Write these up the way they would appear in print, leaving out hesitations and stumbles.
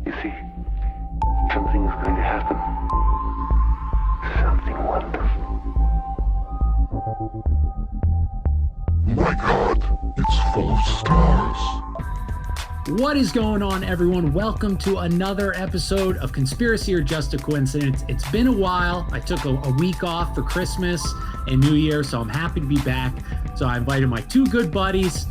You see, something is going to happen. Something wonderful. My God, it's full of stars. What is going on, everyone? Welcome to another episode of Conspiracy or Just a Coincidence. It's been a while. I took a week off for Christmas and New Year, so I'm happy to be back. So I invited my two good buddies.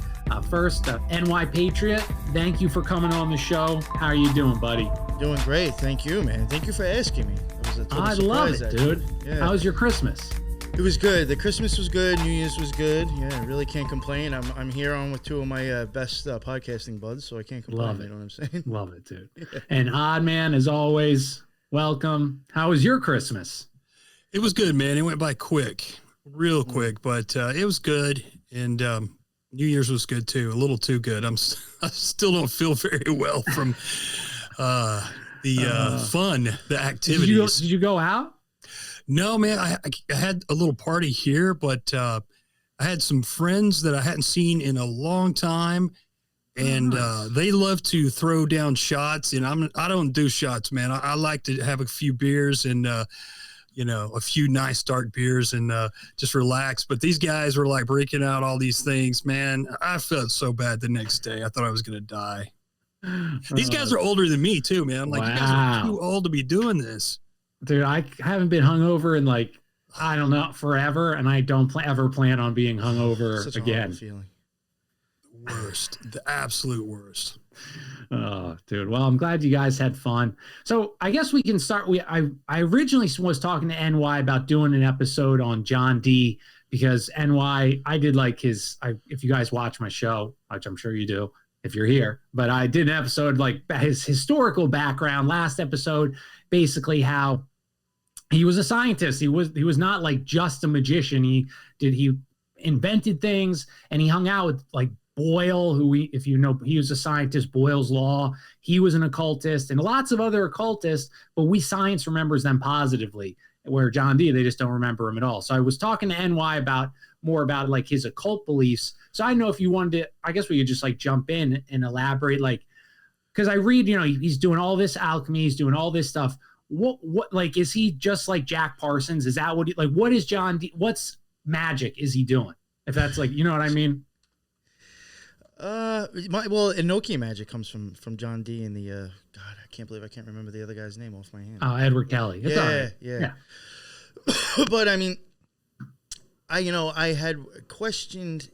First, NY Patriot, thank you for coming on the show. How are you doing, buddy? Doing great. Thank you, man. Thank you for asking me. It was a total I love it, dude. Yeah. How was your Christmas? It was good. The Christmas was good. New Year's was good. Yeah, I really can't complain. I'm here on with two of my best podcasting buds, so I can't complain. Love it. You know what I'm saying? Love it, dude. Yeah. And Oddman, as always, welcome. How was your Christmas? It was good, man. It went by quick, real quick, but it was good. And New Year's was good too. A little too good. I still don't feel very well from the fun, the activities. Did you go out? No, man. I had a little party here, but I had some friends that I hadn't seen in a long time, and they love to throw down shots. And I don't do shots, man. I like to have a few beers and a few nice dark beers and just relax. But these guys were like breaking out all these things, man. I felt so bad the next day. I thought I was going to die. These guys are older than me too, man. I'm like, you guys are too old to be doing this. Dude, I haven't been hungover in I don't know, forever. And I don't ever plan on being hungover Such again. A feeling. The worst, the absolute worst. Oh, dude. Well, I'm glad you guys had fun. So I guess we can start. I originally was talking to NY about doing an episode on John D, because NY, I did if you guys watch my show, which I'm sure you do if you're here, but I did an episode his historical background last episode, basically how he was a scientist. He was not just a magician. He invented things, and he hung out with Boyle, if you know, he was a scientist, Boyle's Law. He was an occultist, and lots of other occultists, but science remembers them positively, where John D, they just don't remember him at all. So I was talking to NY more about his occult beliefs. So I know if you wanted to, I guess we could just jump in and elaborate, because I read, he's doing all this alchemy, he's doing all this stuff. What is he just like Jack Parsons? Is that what what is John D? What's magic is he doing? If that's you know what I mean? Enochian magic comes from John D and the God, I can't believe I can't remember the other guy's name off my hand. Oh, Edward Kelly. It's all right. Yeah. But I mean, I had questioned,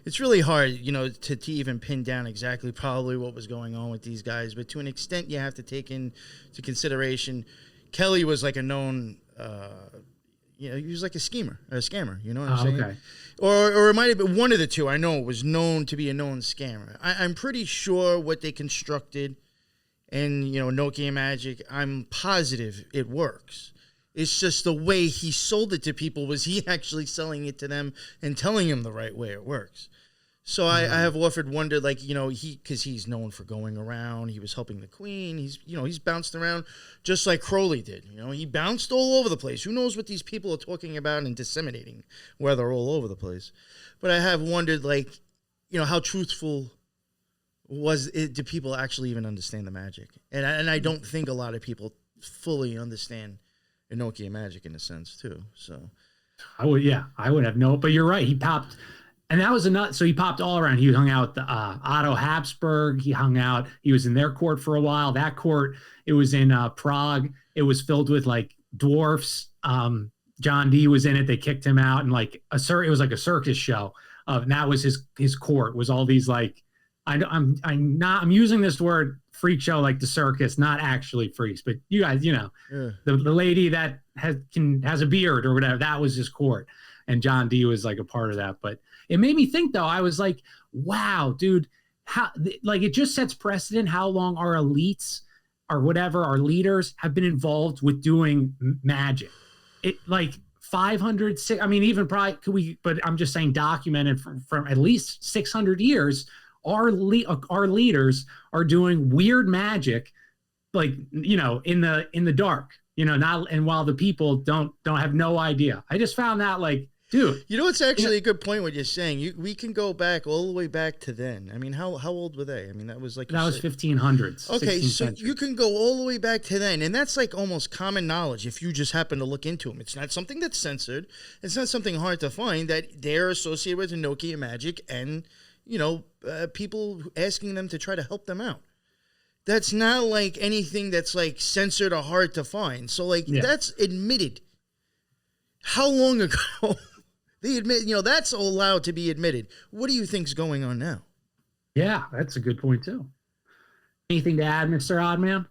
it's really hard, to even pin down exactly probably what was going on with these guys, but to an extent you have to take into consideration Kelly was a known he was a scammer, you know what I'm saying? Okay. Or it might have been one of the two. I know it was known to be a known scammer. I'm pretty sure what they constructed and, Enochian magic, I'm positive it works. It's just the way he sold it to people was he actually selling it to them and telling them the right way it works. So I have often wondered, because he's known for going around, he was helping the queen. He's bounced around just like Crowley did. He bounced all over the place. Who knows what these people are talking about and disseminating, where they're all over the place. But I have wondered, how truthful was it? Do people actually even understand the magic? And I don't think a lot of people fully understand Enochian magic in a sense too. So I would have no, but you're right. He popped. And that was so he popped all around. He hung out with Otto Habsburg. He was in their court for a while. That court, it was in Prague. It was filled with dwarfs. John D was in it. They kicked him out, and it was like a circus show. And that was his court, was all these I'm using this word freak show like the circus, not actually freaks, but you guys, the lady that has a beard or whatever, that was his court. And John D was a part of that. But it made me think, though, I was wow, dude, how it just sets precedent how long our elites or whatever, our leaders have been involved with doing magic. It 500, even probably but I'm just saying documented from at least 600 years, our leaders are doing weird magic, in the dark, not, and while the people don't have no idea. I just found that dude. You know, it's actually a good point what you're saying. We can go back all the way back to then. I mean, how old were they? I mean, that was like... That was 1500s. Okay, 16th so century. you can go all the way back to then, and that's like almost common knowledge if you just happen to look into them. It's not something that's censored. It's not something hard to find that they're associated with Enochian magic and, you know, people asking them to try to help them out. That's not like anything that's like censored or hard to find. So like that's admitted. How long ago they admit, you know, that's allowed to be admitted. What do you think's going on now? Yeah, that's a good point too. Anything to add, Mr. Oddman?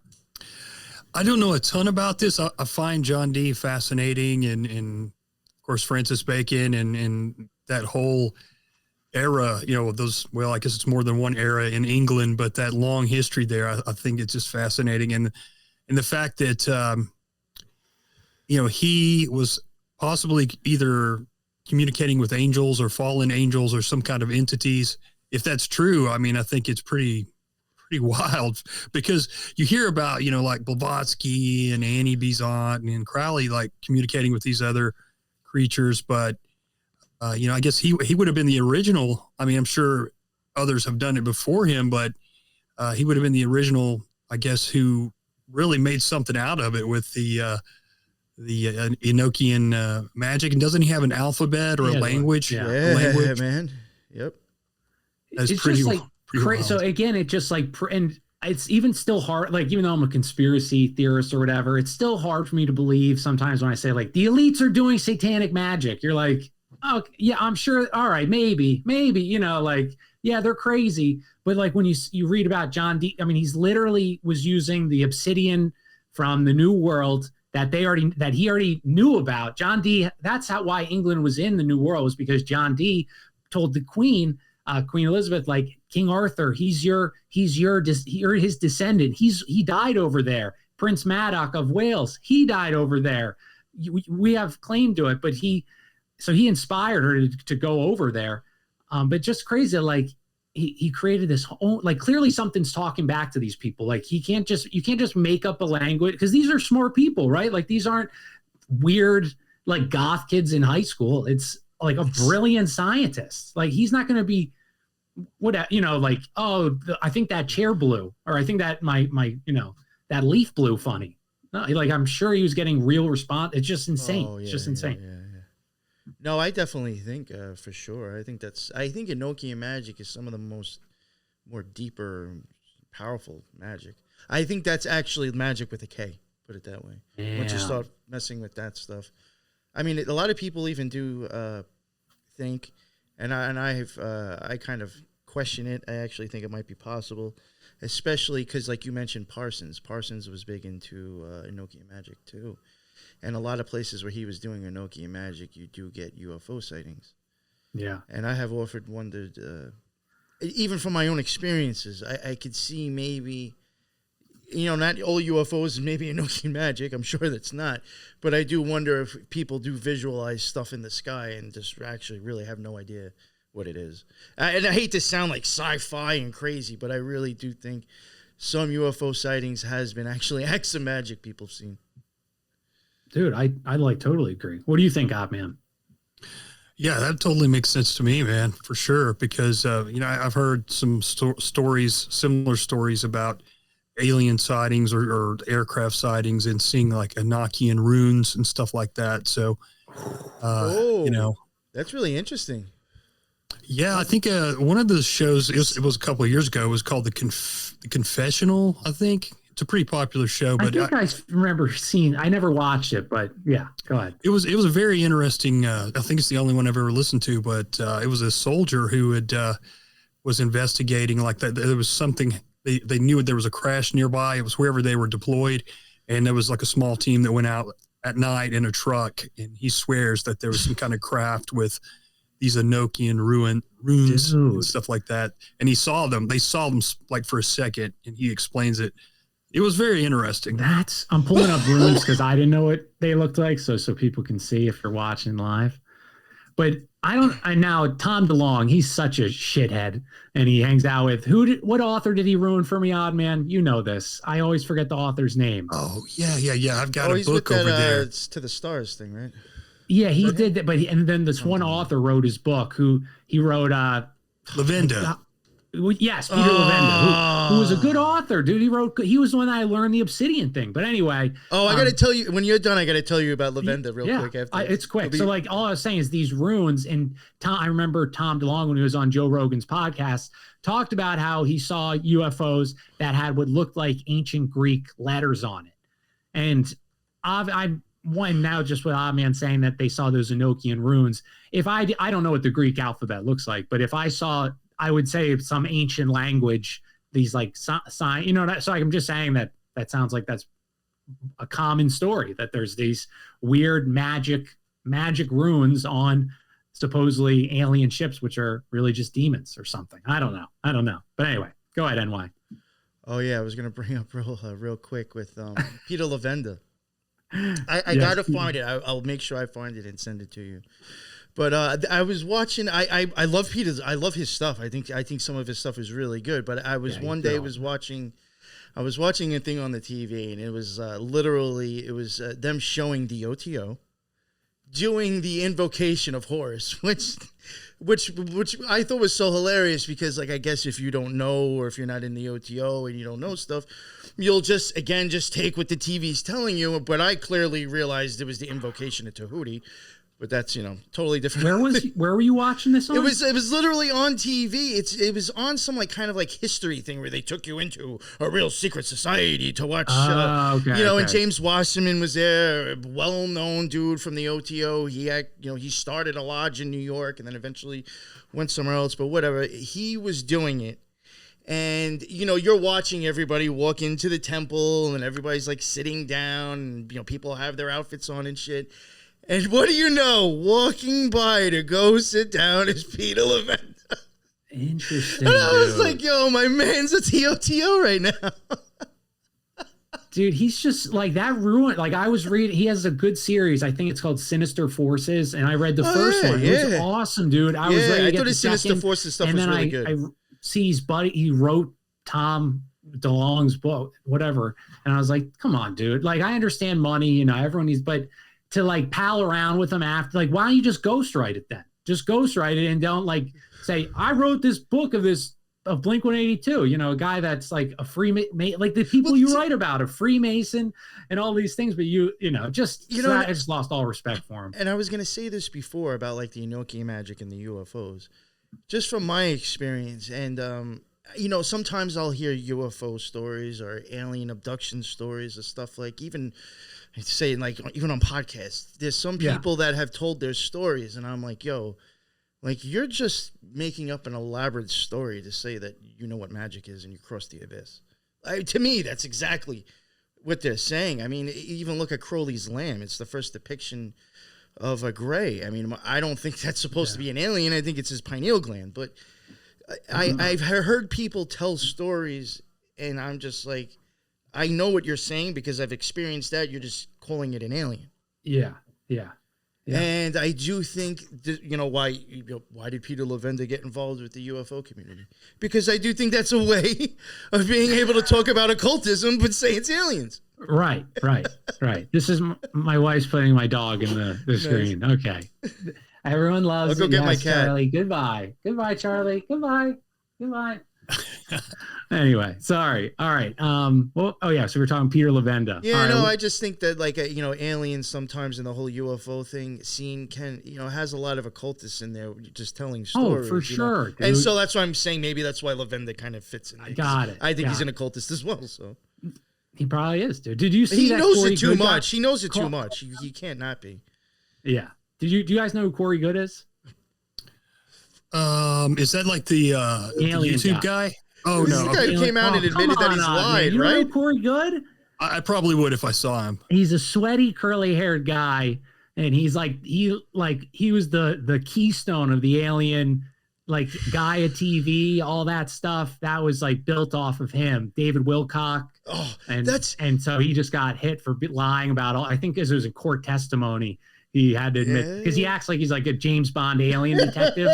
I don't know a ton about this. I find John Dee fascinating, and of course Francis Bacon and that whole era, you know, those, well, I guess it's more than one era in England, but that long history there, I think it's just fascinating. And the fact that, you know, he was possibly either communicating with angels or fallen angels or some kind of entities. If that's true, I mean, I think it's pretty wild, because you hear about, you know, like Blavatsky and Annie Besant and Crowley, like communicating with these other creatures, but you know, I guess he would have been the original. I mean, I'm sure others have done it before him, but he would have been the original, I guess, who really made something out of it with the Enochian magic. And doesn't he have an alphabet or a language? Yeah, language? Man. Yep. That's It's pretty, just like pretty wild. so again, it just like and it's even still hard. Like, even though I'm a conspiracy theorist or whatever, it's still hard for me to believe sometimes when I say like the elites are doing satanic magic. You're like, oh yeah, I'm sure. All right, maybe, you know, like, yeah, they're crazy. But like when you read about John Dee, I mean, he's literally was using the obsidian from the New World that he already knew about. John Dee, that's why England was in the New World, was because John Dee told the Queen Elizabeth, like, King Arthur, he's his descendant. He died over there. Prince Madoc of Wales, he died over there. We have claim to it, but he inspired her to go over there. But just crazy, like he created this whole, like, clearly something's talking back to these people. Like, you can't just make up a language, because these are smart people, right? Like, these aren't weird, like, goth kids in high school. It's like a brilliant scientist. Like, he's not going to be like, oh, I think that chair blew, or I think that my that leaf blew funny. No, like, I'm sure he was getting real response. It's just insane. Oh, yeah, it's just insane. Yeah. No, I definitely think for sure. I think Enochian magic is some of the more deeper, powerful magic. I think that's actually magic with a K. Put it that way. Yeah. Once you start messing with that stuff, I mean, a lot of people even do think, and I kind of question it. I actually think it might be possible, especially because, like you mentioned, Parsons. Parsons was big into Enochian magic too. And a lot of places where he was doing Enochian magic, you do get UFO sightings. Yeah. And I have often wondered, even from my own experiences, I could see maybe, not all UFOs and maybe Enochian magic. I'm sure that's not. But I do wonder if people do visualize stuff in the sky and just actually really have no idea what it is. And I hate to sound like sci-fi and crazy, but I really do think some UFO sightings has been actually acts of magic people have seen. Dude, I like totally agree. What do you think, Oddman? Yeah, that totally makes sense to me, man, for sure. Because, I've heard some similar stories about alien sightings or aircraft sightings and seeing like Enochian runes and stuff like that. So, that's really interesting. Yeah, I think one of the shows, it was a couple of years ago, it was called The Confessional, I think. It's a pretty popular show, but I remember seeing. I never watched it, but yeah, go ahead. It was a very interesting. I think it's the only one I've ever listened to, but it was a soldier who was investigating like that. There was something they knew there was a crash nearby. It was wherever they were deployed, and there was like a small team that went out at night in a truck, and he swears that there was some kind of craft with these Enochian runes and stuff like that, and he saw them. They saw them like for a second, and he explains it. It was very interesting. I'm pulling up runes because I didn't know what they looked like, so people can see if you're watching live. But now Tom DeLonge, he's such a shithead, and he hangs out with what author did he ruin for me, Oddman? You know this. I always forget the author's name. Oh yeah. I've got a book over there. It's To the Stars thing, right? Yeah, he did that, but and then this one author wrote his book. He wrote Lavenda. Yes, Peter Lavenda, who was a good author, dude. He was the one that I learned the obsidian thing. But anyway. Oh, I got to tell you, when you're done, I got to tell you about Lavenda real quick. After it's quick. So like all I was saying is these runes, and I remember Tom DeLonge, when he was on Joe Rogan's podcast, talked about how he saw UFOs that had what looked like ancient Greek letters on it. And I'm one now just with Oddman saying that they saw those Enochian runes. If I don't know what the Greek alphabet looks like, but if I saw, I would say some ancient language, these like sign, so I'm just saying that sounds like that's a common story, that there's these weird magic runes on supposedly alien ships, which are really just demons or something. I don't know. But anyway, go ahead, NY. Oh yeah, I was going to bring up real quick with Peter Lavenda. I got to find it. I'll make sure I find it and send it to you. But I was watching. I love Peter's. I love his stuff. I think some of his stuff is really good. But I was watching. I was watching a thing on the TV, and it was literally them showing the OTO doing the invocation of Horus, which I thought was so hilarious because, like, I guess if you don't know, or if you're not in the OTO and you don't know stuff, you'll just take what the TV's telling you. But I clearly realized it was the invocation of Tahuti. But that's, totally different. Where were you watching this on? It was literally on TV. It was on some kind of history thing where they took you into a real secret society to watch. And James Wasserman was there, a well-known dude from the OTO. He started a lodge in New York and then eventually went somewhere else. But whatever, he was doing it. And, you're watching everybody walk into the temple and everybody's sitting down and, people have their outfits on and shit. And what do you know? Walking by to go sit down is Peter Lavenda. Interesting. And I was like, yo, my man's a TOTO right now. Dude, he's just like that ruin. Like I was reading, he has a good series. I think it's called Sinister Forces. And I read the first one. It was awesome, dude. I was ready to get the Sinister Forces stuff was really good. I see his buddy, he wrote Tom DeLonge's book, whatever. And I was like, come on, dude. Like I understand money, everyone needs, but to pal around with them after, why don't you just ghostwrite it then? Just ghostwrite it and don't say, I wrote this book of Blink-182, a guy that's a Freemason, like the people you write about, a Freemason and all these things, but I just lost all respect for him. And I was going to say this before about the Enochian magic and the UFOs, just from my experience. And, sometimes I'll hear UFO stories or alien abduction stories or stuff even on podcasts, there's some people that have told their stories, and I'm like, yo, you're just making up an elaborate story to say that you know what magic is and you cross the abyss. To me, that's exactly what they're saying. I mean, even look at Crowley's Lamb. It's the first depiction of a gray. I mean, I don't think that's supposed to be an alien. I think it's his pineal gland. But I've heard people tell stories, and I'm just like, I know what you're saying because I've experienced that. You're just calling it an alien. Yeah. And I do think that, why did Peter Lavenda get involved with the UFO community? Because I do think that's a way of being able to talk about occultism, but say it's aliens. Right. This is my wife's putting my dog in the screen. Okay. Everyone loves I'll go get my cat. Charlie. Goodbye, Charlie. Goodbye. Anyway, sorry. All right. So we're talking Peter Lavenda. Yeah, right. I just think that aliens sometimes in the whole UFO thing scene can, has a lot of occultists in there just telling stories. Oh, for sure. Dude. And so that's why I'm saying maybe that's why Lavenda kind of fits in. I got it. I think he's an occultist as well. So he probably is, dude. Did you see he that knows Corey it too Good much? He knows it too much. He can't not be. Yeah. Do you guys know who Corey Good is? Is that the YouTube guy? Oh, this no. This guy came out and admitted that he's lied, you right? Know Corey Good? I probably would if I saw him. He's a sweaty, curly-haired guy, and he's he was the keystone of the alien, Gaia TV, all that stuff. That was built off of him, David Wilcock. Oh, and so he just got hit for lying about all. I think as it was a court testimony, he had to admit because he acts like he's a James Bond alien detective.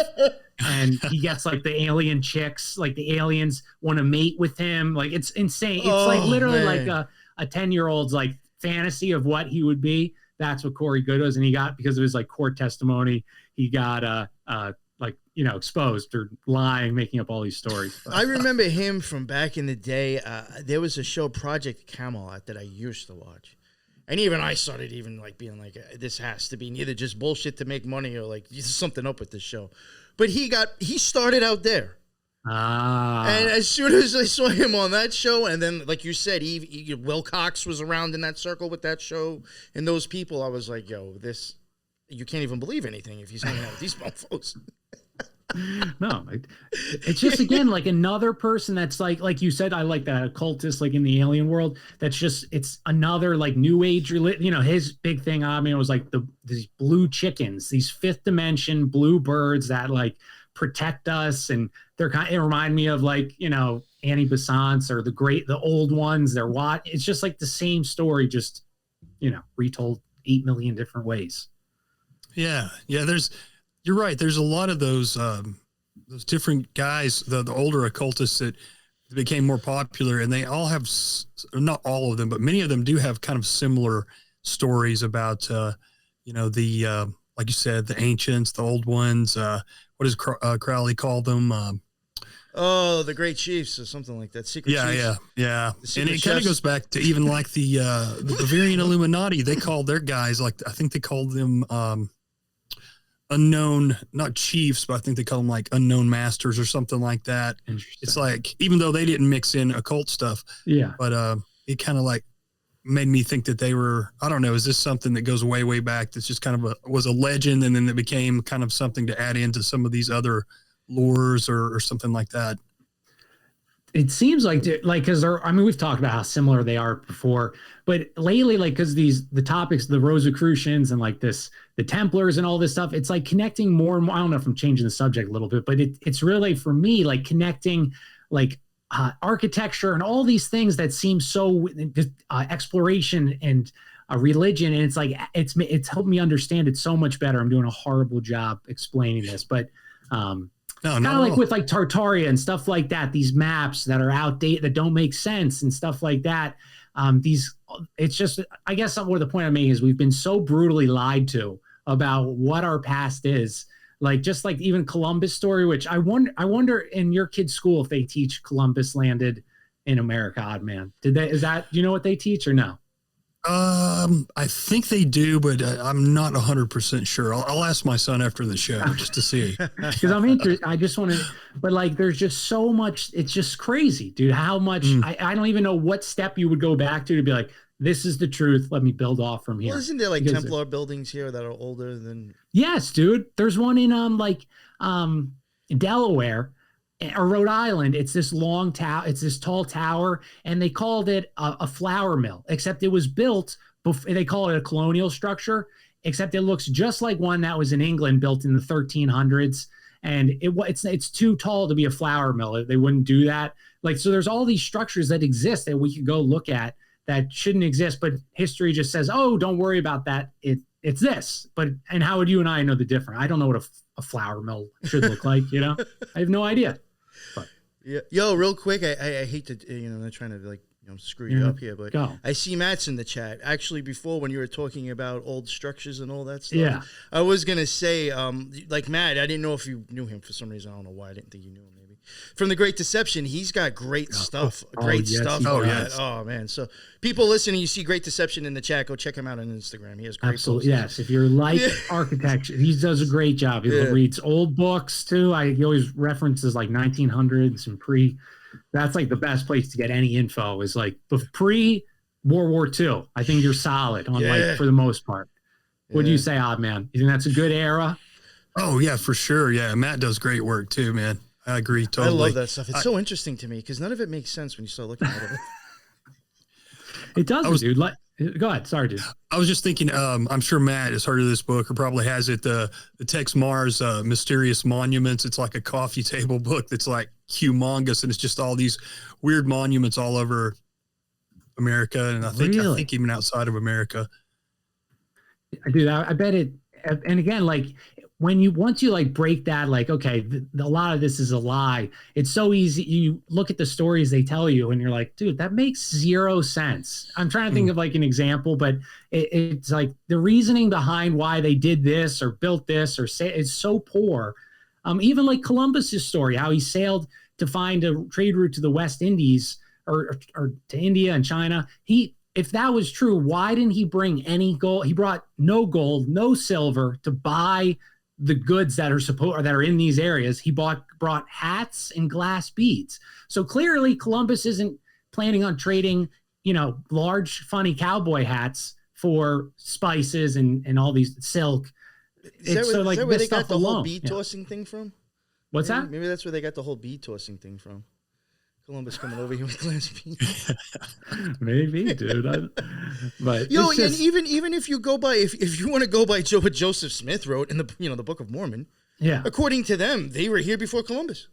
And he gets the alien chicks, the aliens want to mate with him. It's insane. It's literally a 10-year-old's fantasy of what he would be. that's what Corey Good was, and he got, because of his like court testimony, he got like, you know, exposed or lying, making up all these stories. But, I remember him from back in the day. There was a show, Project Camelot, that I used to watch. And even I started even like being like, this has to be either just bullshit to make money or like there's something up with this show. But he started out there. And as soon as I saw him on that show, and then like you said, Will Cox was around in that circle with that show and those people, I was like, yo, this, you can't even believe anything if he's hanging out with these mofos. No, it's just, again, like another person that's like you said, I like that occultist, like in the alien world. That's just, it's another like new age, you know, his big thing, I mean, it was like these blue chickens, these fifth dimension blue birds that like protect us. And they're it remind me of like, you know, Annie Besant's or the old ones. It's just like the same story, just, you know, retold 8 million different ways. Yeah. You're right. There's a lot of those different guys, the older occultists that became more popular, and they all have, not all of them, but many of them do have kind of similar stories about, you know, the, like you said, the ancients, the old ones. What does Crowley call them? The Great Chiefs or something like that. Secret Chiefs. Yeah. And it kind of goes back to even like the Bavarian Illuminati. They called their guys, like, I think they called them, unknown, not chiefs, but I think they call them like unknown masters or something like that. It's like, even though they didn't mix in occult stuff, but it kind of like made me think that they were, I don't know, is this something that goes way, way back that's just kind of was a legend, and then it became kind of something to add into some of these other lures or something like that? It seems like because we've talked about how similar they are before, but lately, like, because the topics, the Rosicrucians and like the Templars and all this stuff, it's like connecting more and more. I don't know if I'm changing the subject a little bit, but it's really, for me, like connecting like architecture and all these things that seem so exploration and religion, and it's like it's helped me understand it so much better. I'm doing a horrible job explaining this, but kind of like with like Tartaria and stuff like that, these maps that are outdated, that don't make sense and stuff like that. It's just, I guess what the point I'm making is we've been so brutally lied to about what our past is. Like, just like even Columbus story, which I wonder in your kid's school if they teach Columbus landed in America, Oddman. Do you know what they teach or no? I think they do, but I'm not 100% sure. I'll ask my son after the show just to see. Because I'm interested. I just want to, but like, there's just so much. It's just crazy, dude. How much? I don't even know what step you would go back to be like, this is the truth. Let me build off from here. Well, isn't there like Templar buildings here that are older than? Yes, dude. There's one in Delaware or Rhode Island. It's this long tower. It's this tall tower, and they called it a flour mill. Except it was built before. They call it a colonial structure. Except it looks just like one that was in England, built in the 1300s. And it's too tall to be a flour mill. They wouldn't do that. Like, so there's all these structures that exist that we could go look at that shouldn't exist, but history just says, oh, don't worry about that. It's this. And how would you and I know the difference? I don't know what a flour mill should look like, you know? I have no idea. But. Yeah. Yo, real quick, I hate to, I'm not trying to like, screw you up here, but I see Matt's in the chat. Actually, before when you were talking about old structures and all that stuff, I was going to say, like Matt, I didn't know if you knew him for some reason. I don't know why I didn't think you knew him. Maybe from The Great Deception, he's got great stuff. Stuff. Oh, man. So people listening, you see Great Deception in the chat, go check him out on Instagram. He has great posts. Yes. If you're like architecture, he does a great job. He reads old books too. He always references like 1900s and that's like the best place to get any info is like pre World War II. I think you're solid on like for the most part. What do you say, Oddman? You think that's a good era? Oh yeah, for sure. Yeah, Matt does great work too, man. I agree totally. I love that stuff. It's so interesting to me because none of it makes sense when you start looking at it. It doesn't, dude. Go ahead. Sorry, dude. I was just thinking, I'm sure Matt has heard of this book or probably has it, the Tex Mars Mysterious Monuments. It's like a coffee table book that's like humongous, and it's just all these weird monuments all over America, and I think even outside of America. Dude, I bet it. And again, like once you like break that, like, okay, a lot of this is a lie. It's so easy. You look at the stories they tell you and you're like, dude, that makes zero sense. I'm trying to think of like an example, but it's like the reasoning behind why they did this or built this or say it's so poor. Even like Columbus's story, how he sailed to find a trade route to the West Indies or to India and China. If that was true, why didn't he bring any gold? He brought no gold, no silver to buy the goods that are in these areas. He brought hats and glass beads. So clearly Columbus isn't planning on trading, large funny cowboy hats for spices and all these silk. Is that where they got the whole bead tossing thing from? What's that? Maybe that's where they got the whole bead tossing thing from. Columbus coming over here with glass beads. Maybe, dude. But and even if you go by if you want to go by what Joseph Smith wrote in the Book of Mormon, according to them, they were here before Columbus.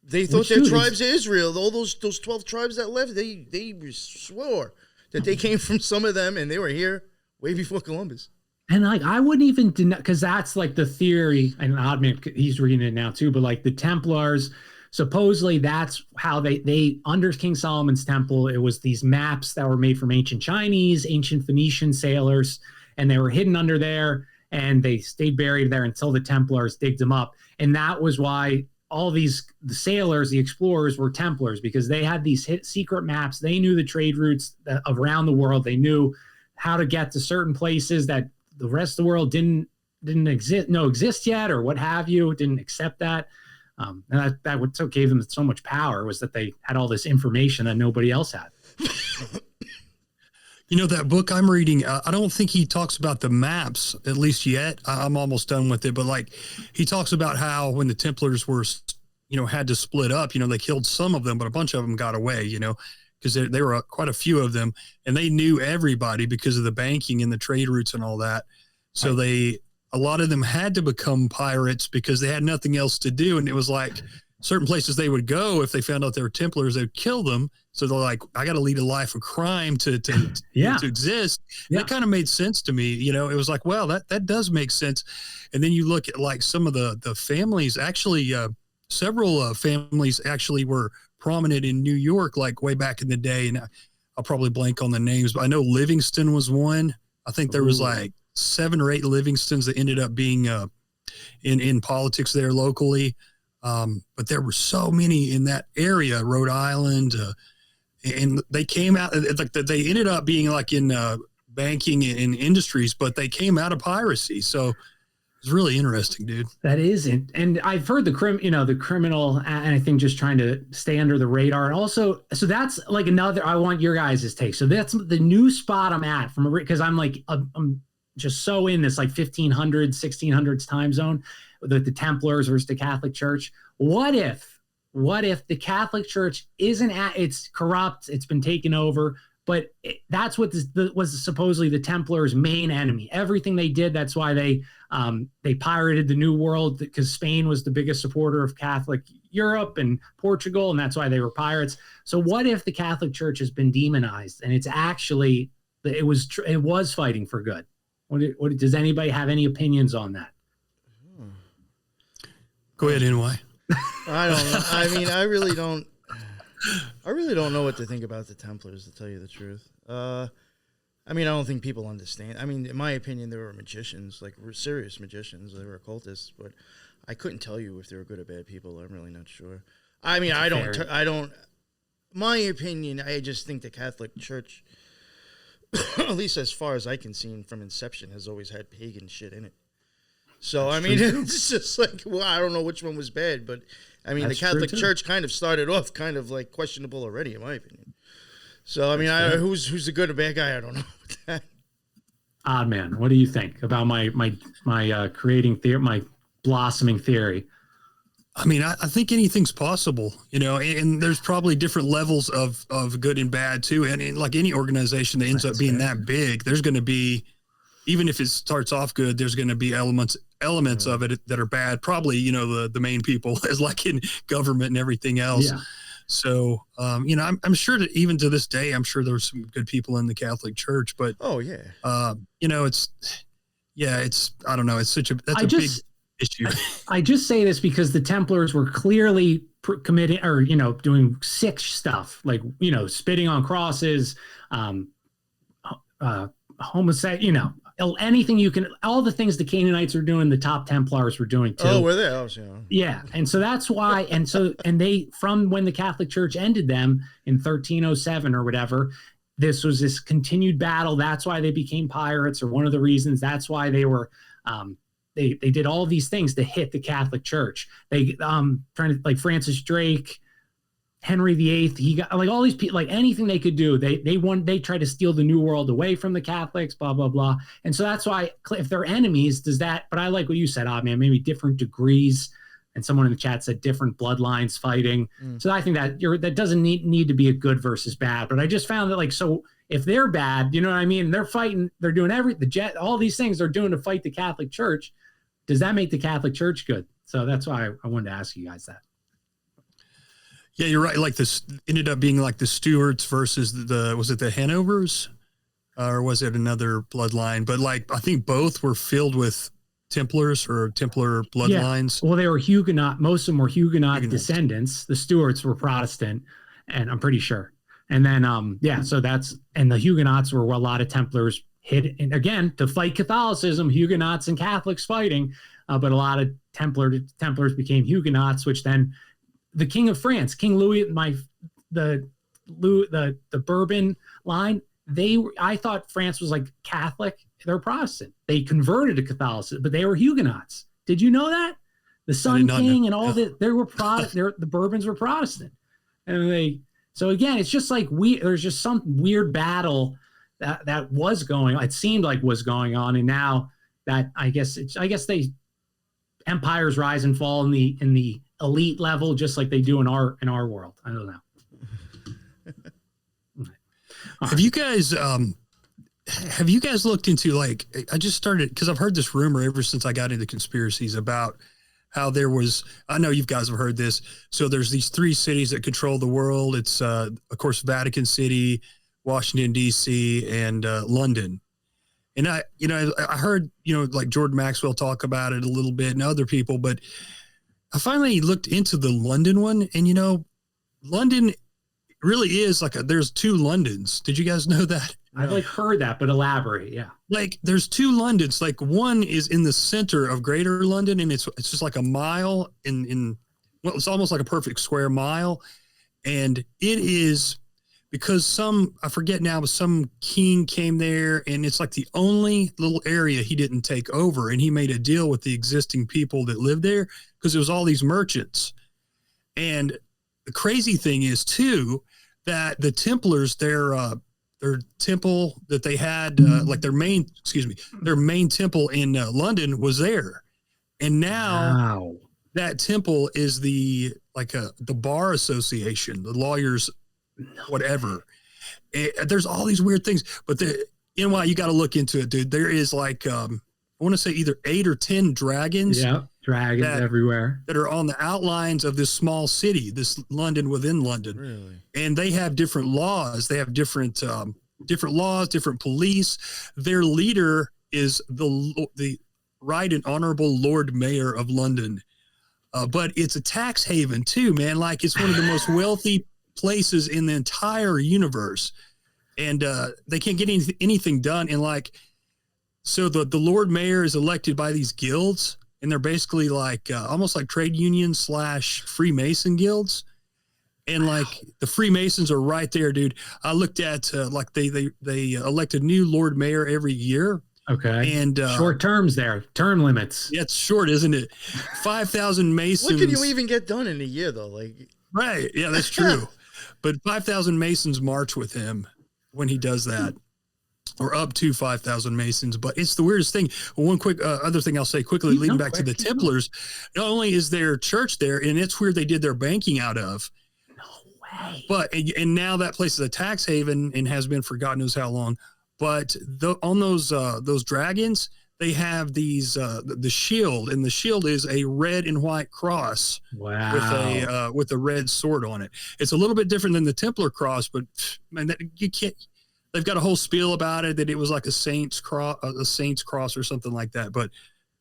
They thought their tribes of Israel, all those 12 tribes that left, they swore that they came from some of them and they were here way before Columbus. And like, I wouldn't even deny, because that's like the theory, and Oddman, he's reading it now too, but like the Templars, supposedly that's how they under King Solomon's temple, it was these maps that were made from ancient Chinese, ancient Phoenician sailors, and they were hidden under there, and they stayed buried there until the Templars digged them up. And that was why all the sailors, the explorers, were Templars, because they had these secret maps. They knew the trade routes around the world. They knew how to get to certain places that the rest of the world didn't exist yet, or what have you, didn't accept that. And that what gave them so much power, was that they had all this information that nobody else had. That book I'm reading, I don't think he talks about the maps, at least yet. I'm almost done with it. But like, he talks about how when the Templars were, had to split up, they killed some of them, but a bunch of them got away, because there were quite a few of them, and they knew everybody because of the banking and the trade routes and all that. So a lot of them had to become pirates because they had nothing else to do. And it was like certain places they would go, if they found out they were Templars, they'd kill them. So they're like, I got to lead a life of crime to exist. Yeah. That kind of made sense to me. It was like, well, that does make sense. And then you look at like some of the families, actually, several families actually were prominent in New York, like way back in the day. And I'll probably blank on the names, but I know Livingston was one. I think there was like 7 or 8 Livingstons that ended up being in politics there locally. But there were so many in that area, Rhode Island, and they came out, like they ended up being like in banking and industries, but they came out of piracy. So it's really interesting, dude. That is, and I've heard the criminal, and I think just trying to stay under the radar, and also, so that's like another. I want your guys' take. So that's the new spot I'm at because I'm like I'm just so in this like 1500s, 1600s time zone, the Templars versus the Catholic Church. What if the Catholic Church it's corrupt, it's been taken over, but that's what was supposedly the Templars' main enemy. Everything they did, that's why they pirated the New World, because Spain was the biggest supporter of Catholic Europe and Portugal, and that's why they were pirates. So what if the Catholic Church has been demonized and it's actually it was fighting for good? What does anybody have any opinions on that? Go ahead, NY. I don't know. I mean, I really don't know what to think about the Templars, to tell you the truth. I mean, I don't think people understand. I mean, in my opinion, they were magicians, like serious magicians. They were occultists, but I couldn't tell you if they were good or bad people. I'm really not sure. I mean, I don't. My opinion, I just think the Catholic Church, at least as far as I can see from inception, has always had pagan shit in it. So, I mean, it's just like, well, I don't know which one was bad, but I mean, the Catholic Church kind of started off kind of like questionable already, in my opinion. So, I mean, who's the good or bad guy? I don't know. Oddman, what do you think about my creating theory, my blossoming theory? I mean, I think anything's possible, and there's probably different levels of good and bad too. And like any organization that ends up being that big, there's going to be, even if it starts off good, there's going to be elements of it that are bad. Probably, the main people, as like in government and everything else. Yeah. So, I'm sure that even to this day, I'm sure there's some good people in the Catholic Church, but oh yeah, it's, yeah, I don't know. It's that's a big issue. I just say this because the Templars were clearly committing or, doing sick stuff like, spitting on crosses, homosexual, anything you can, all the things the Canaanites were doing, the top Templars were doing too. Oh, were they? Oh, yeah. And so that's why, and they, from when the Catholic Church ended them in 1307 or whatever, this was this continued battle. That's why they became pirates, or one of the reasons. That's why they were, they did all these things to hit the Catholic Church. They, trying to, like Francis Drake, Henry VIII, he got like all these people, like anything they could do. They tried to steal the New World away from the Catholics, blah, blah, blah. And so that's why if they're enemies, but I like what you said, Oddman, maybe different degrees. And someone in the chat said different bloodlines fighting. So I think that doesn't need to be a good versus bad. But I just found that, like, so if they're bad, you know what I mean? They're fighting, they're doing all these things they're doing to fight the Catholic Church. Does that make the Catholic Church good? So that's why I wanted to ask you guys that. Yeah, you're right. Like this ended up being like the Stuarts versus was it the Hanovers, or was it another bloodline? But like, I think both were filled with Templars or Templar bloodlines. Yeah. Well, they were Huguenot. Most of them were Huguenot descendants. The Stuarts were Protestant, and I'm pretty sure. And then, so and the Huguenots were where a lot of Templars hid, and again, to fight Catholicism, Huguenots and Catholics fighting, but a lot of Templars became Huguenots, which then the King of France, King Louis, the Bourbon line, I thought France was like Catholic. They're Protestant. They converted to Catholicism, but they were Huguenots. Did you know that? The Sun King and all that, they were the Bourbons were Protestant. And so again, it's just like there's just some weird battle that was going, it seemed like was going on. And now that I guess empires rise and fall in the elite level, just like they do in our world. I don't know. Have you guys looked into, like, I just started, because I've heard this rumor ever since I got into conspiracies about how there was, I know you guys have heard this. So there's these 3 cities that control the world. It's, of course, Vatican City, Washington, D.C., and London. And I heard, like Jordan Maxwell talk about it a little bit and other people, but I finally looked into the London one, and, London really is like there's 2 Londons. Did you guys know that? I've heard that, but elaborate. Yeah. Like there's 2 Londons. Like one is in the center of Greater London, and it's just like a mile well, it's almost like a perfect square mile. And it is because I forget now, but some king came there, and it's like the only little area he didn't take over. And he made a deal with the existing people that lived there because it was all these merchants. And the crazy thing is too, that the Templars, their temple that they had, like their main temple in London was there. And now that temple is the bar association, the lawyers, whatever. There's all these weird things, but you got to look into it, dude. There is I want to say either 8 or 10 dragons. Yeah. Dragons everywhere that are on the outlines of this small city, this London within London. Really? And they have different laws. They have different laws, different police. Their leader is the Right and Honorable Lord Mayor of London. But it's a tax haven too, man. Like it's one of the most wealthy places in the entire universe. And they can't get anything done. And so the Lord Mayor is elected by these guilds. And they're basically almost like trade unions / Freemason guilds. And the Freemasons are right there, dude. I looked at they elect a new Lord Mayor every year. Okay. And short terms there, term limits. Yeah, it's short, isn't it? 5,000 Masons. What can you even get done in a year though? Right. Yeah, that's true. But 5,000 Masons march with him when he does that. Or up to 5,000 Masons. But it's the weirdest thing. One quick other thing I'll say quickly, leading back to the Templars, not only is their church there, and it's where they did their banking out of. No way. But, and now that place is a tax haven and has been for God knows how long. But on those dragons, they have these, the shield, and the shield is a red and white cross. With a red sword on it. It's a little bit different than the Templar cross, but man, you can't. they've got a whole spiel about it, that it was like a saint's cross or something like that. But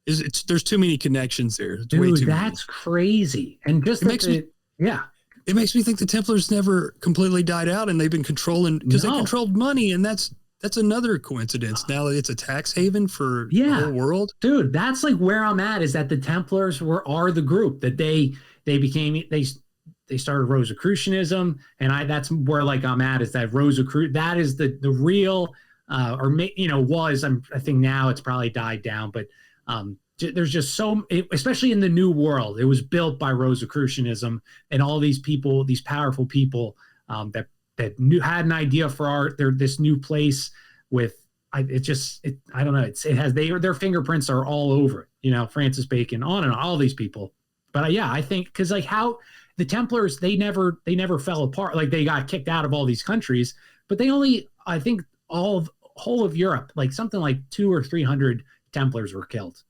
there's too many connections there. It's way Dude, too that's crazy. And just It makes me- yeah. It makes me think the Templars never completely died out, and they've been controlling because they No. controlled money, and that's another coincidence. Now that it's a tax haven for the whole world. Dude, that's like where I'm at, is that the Templars are the group that they started Rosicrucianism, and that's where like I'm at, is that Rosicrucian, that is the real I think now it's probably died down, but there's just especially in the New World, it was built by Rosicrucianism, and all these people, these powerful people that had an idea for this new place with I don't know, it has their fingerprints are all over it, Francis Bacon, on and on, all these people. But I think because like how the Templars, they never fell apart, like they got kicked out of all these countries, but they only, I think whole of Europe, like something like 200 or 300 Templars were killed.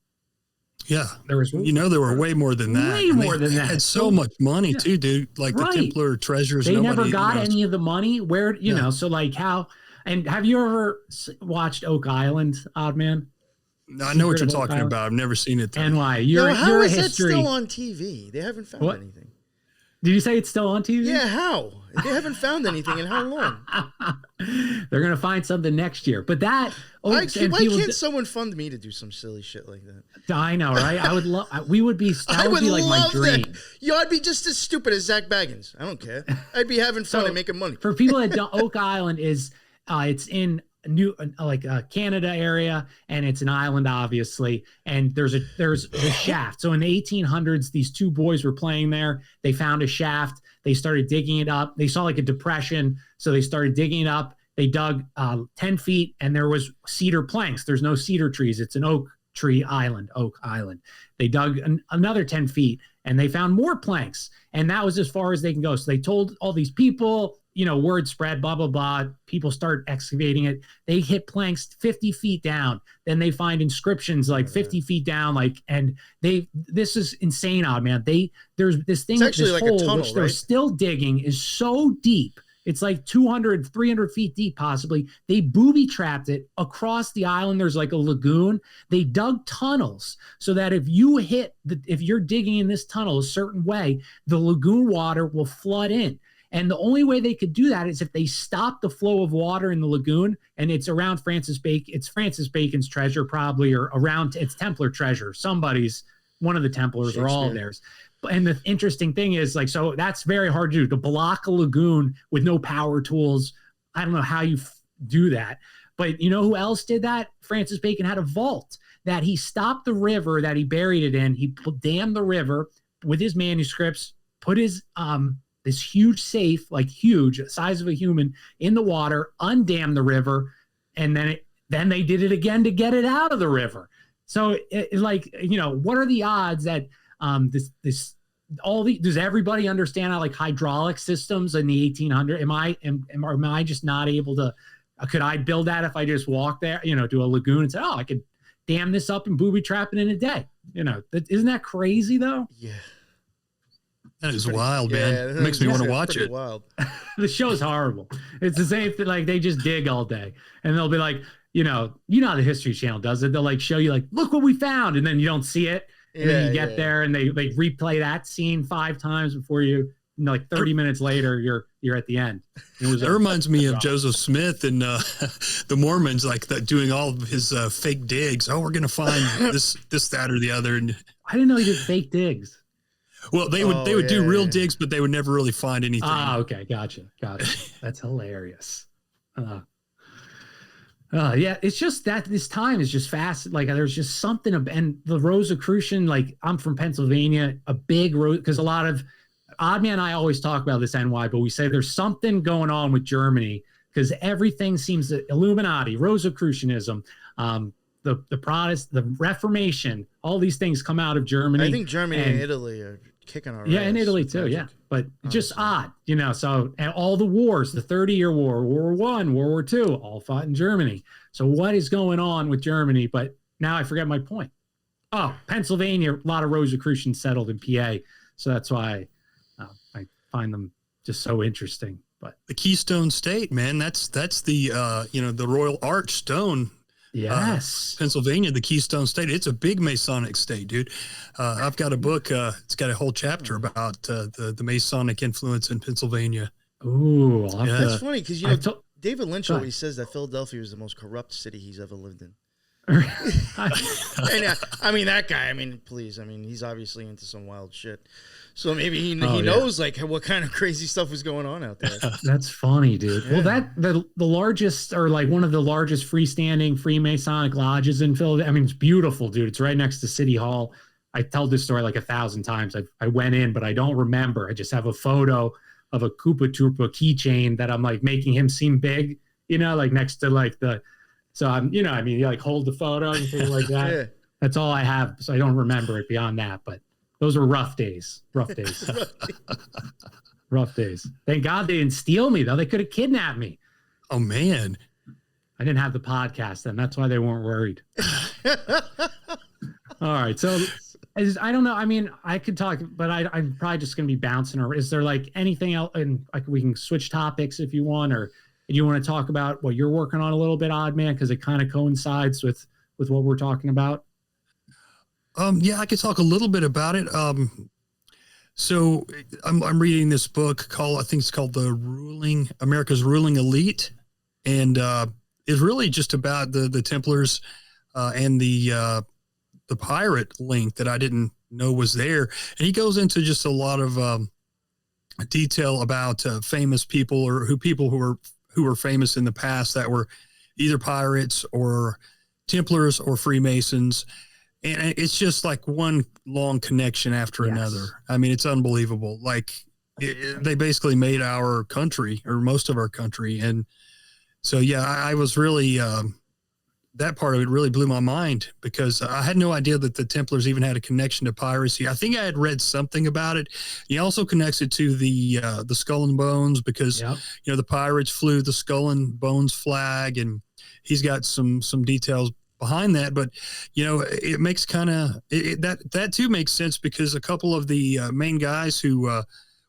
Yeah, there was there were way more than that. Way more than that. Had so much money too, dude. Like the Templar treasures. They never got any of the money. Where so like how? And have you ever watched Oak Island, Oddman? No, I know what you're talking about. I've never seen it. And why? How is that still on TV? They haven't found anything. Did you say it's still on TV? Yeah, how? They haven't found anything in how long? They're going to find something next year. But that... why can't someone fund me to do some silly shit like that? I know, right? I would love... That would be like my dream. That. Yo, I'd be just as stupid as Zach Baggins. I don't care. I'd be having fun and making money. For people that don't... Oak Island is... it's in... Canada area, and it's an island, obviously, and there's a shaft. So in the 1800s, these two boys were playing there. They found a shaft. They started digging it up. They saw like a depression, so they started digging it up. They dug 10 feet, and there was cedar planks. There's no cedar trees. It's an oak island. They dug another 10 feet, and they found more planks, and that was as far as they can go. So they told all these people, word spread, blah, blah, blah. People start excavating it. They hit planks 50 feet down. Then they find inscriptions like 50 feet down. This is insane, Oddman. There's this thing, it's actually this like hole, a tunnel, which they're right? still digging, is so deep. It's like 200, 300 feet deep, possibly. They booby trapped it across the island. There's like a lagoon. They dug tunnels so that if you're digging in this tunnel a certain way, the lagoon water will flood in. And the only way they could do that is if they stop the flow of water in the lagoon, and it's around Francis Bacon. It's Francis Bacon's treasure, probably, or around it's Templar treasure. One of the Templars, or all of theirs. And the interesting thing is, so that's very hard to do, to block a lagoon with no power tools. I don't know how you do that. But you know who else did that? Francis Bacon had a vault that he stopped the river that he buried it in. He dammed the river with his manuscripts, put his this huge safe, huge, size of a human, in the water, undammed the river, and then they did it again to get it out of the river. So what are the odds that does everybody understand how hydraulic systems in the 1800s? Am I just not able to? Could I build that if I just walk there, to a lagoon and say, I could dam this up and booby trap it in a day? Isn't that crazy though? Yeah. That is wild, man. It makes me want to watch it. Wild. The show's horrible. It's the same thing. They just dig all day, and they'll be like, how the History Channel does it. They'll show you look what we found, and then you don't see it, and then you get there, and they replay that scene 5 times before you. 30 minutes later, you're at the end. It reminds me of Joseph Smith and the Mormons, doing all of his fake digs. Oh, we're gonna find this, that, or the other. And I didn't know he did fake digs. Well, they would do real digs, but they would never really find anything. Okay, gotcha. That's hilarious. It's just that this time is just fast. There's just something and the Rosicrucian. I'm from Pennsylvania, a big road, because a lot of Oddman and I always talk about this NY, but we say there's something going on with Germany because everything seems to Illuminati, Rosicrucianism, the Protestant, the Reformation, all these things come out of Germany. I think Germany and Italy are kicking our ass. Yeah, and Italy too. Yeah, but just odd, So, and all the wars, the 30-year War, World War I, World War II, all fought in Germany. So, what is going on with Germany? But now I forget my point. Oh, Pennsylvania, a lot of Rosicrucians settled in PA, so that's why I find them just so interesting. But the Keystone State, man, that's the the Royal Arch Stone. yes, Pennsylvania, the Keystone State. It's a big Masonic state, dude. I've got a book. It's got a whole chapter about the Masonic influence in Pennsylvania. ooh, That's funny because David Lynch Go ahead. always says that Philadelphia is the most corrupt city he's ever lived in. and, I mean, that guy. I mean, please. I mean, he's obviously into some wild shit. So maybe he Oh, yeah. knows like what kind of crazy stuff was going on out there. that's funny, dude. Yeah. Well, the largest, or like one of the largest freestanding Freemasonic lodges in Philadelphia. I mean, it's beautiful, dude. It's right next to City Hall. I tell this story like 1,000 times. I went in, but I don't remember. I just have a photo of a Koopa Troopa keychain that I'm like making him seem big, like next to like the. So I'm, you like hold the photo and things like that. Yeah. That's all I have. So I don't remember it beyond that. But those were rough days. Rough days. Rough days. Thank God they didn't steal me, though. They could have kidnapped me. Oh man. I didn't have the podcast then. That's why they weren't worried. All right. So I don't know. I mean, I could talk, but I'm probably just going to be bouncing. Or is there like anything else? And like we can switch topics if you want, or do you want to talk about what you're working on a little bit, Oddman? Because it kind of coincides with what we're talking about. Yeah, I could talk a little bit about it. So I'm reading this book I think it's called America's Ruling Elite. And it's really just about the Templars and the pirate link that I didn't know was there. And he goes into just a lot of detail about famous people or people who were famous in the past that were either pirates or Templars or Freemasons. And it's just like one long connection after another. I mean, it's unbelievable. Like they basically made our country or most of our country. And so, yeah, I was really, that part of it really blew my mind because I had no idea that the Templars even had a connection to piracy. I think I had read something about it. He also connects it to the Skull and Bones because, the pirates flew the Skull and Bones flag, and he's got some details behind that. But, it makes that too makes sense because a couple of the main guys who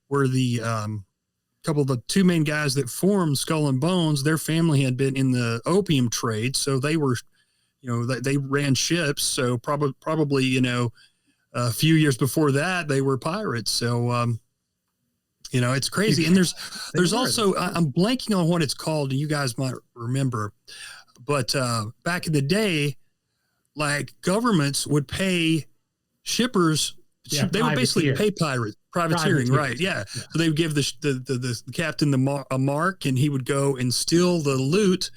were couple of the two main guys that formed Skull and Bones, their family had been in the opium trade. So they were, they ran ships. So probably, a few years before that, they were pirates. So, it's crazy. And there's also, I'm blanking on what it's called. You guys might remember, but back in the day, like governments would pay shippers. They would basically pay privateering, right? Yeah. So they would give the captain a mark, and he would go and steal the loot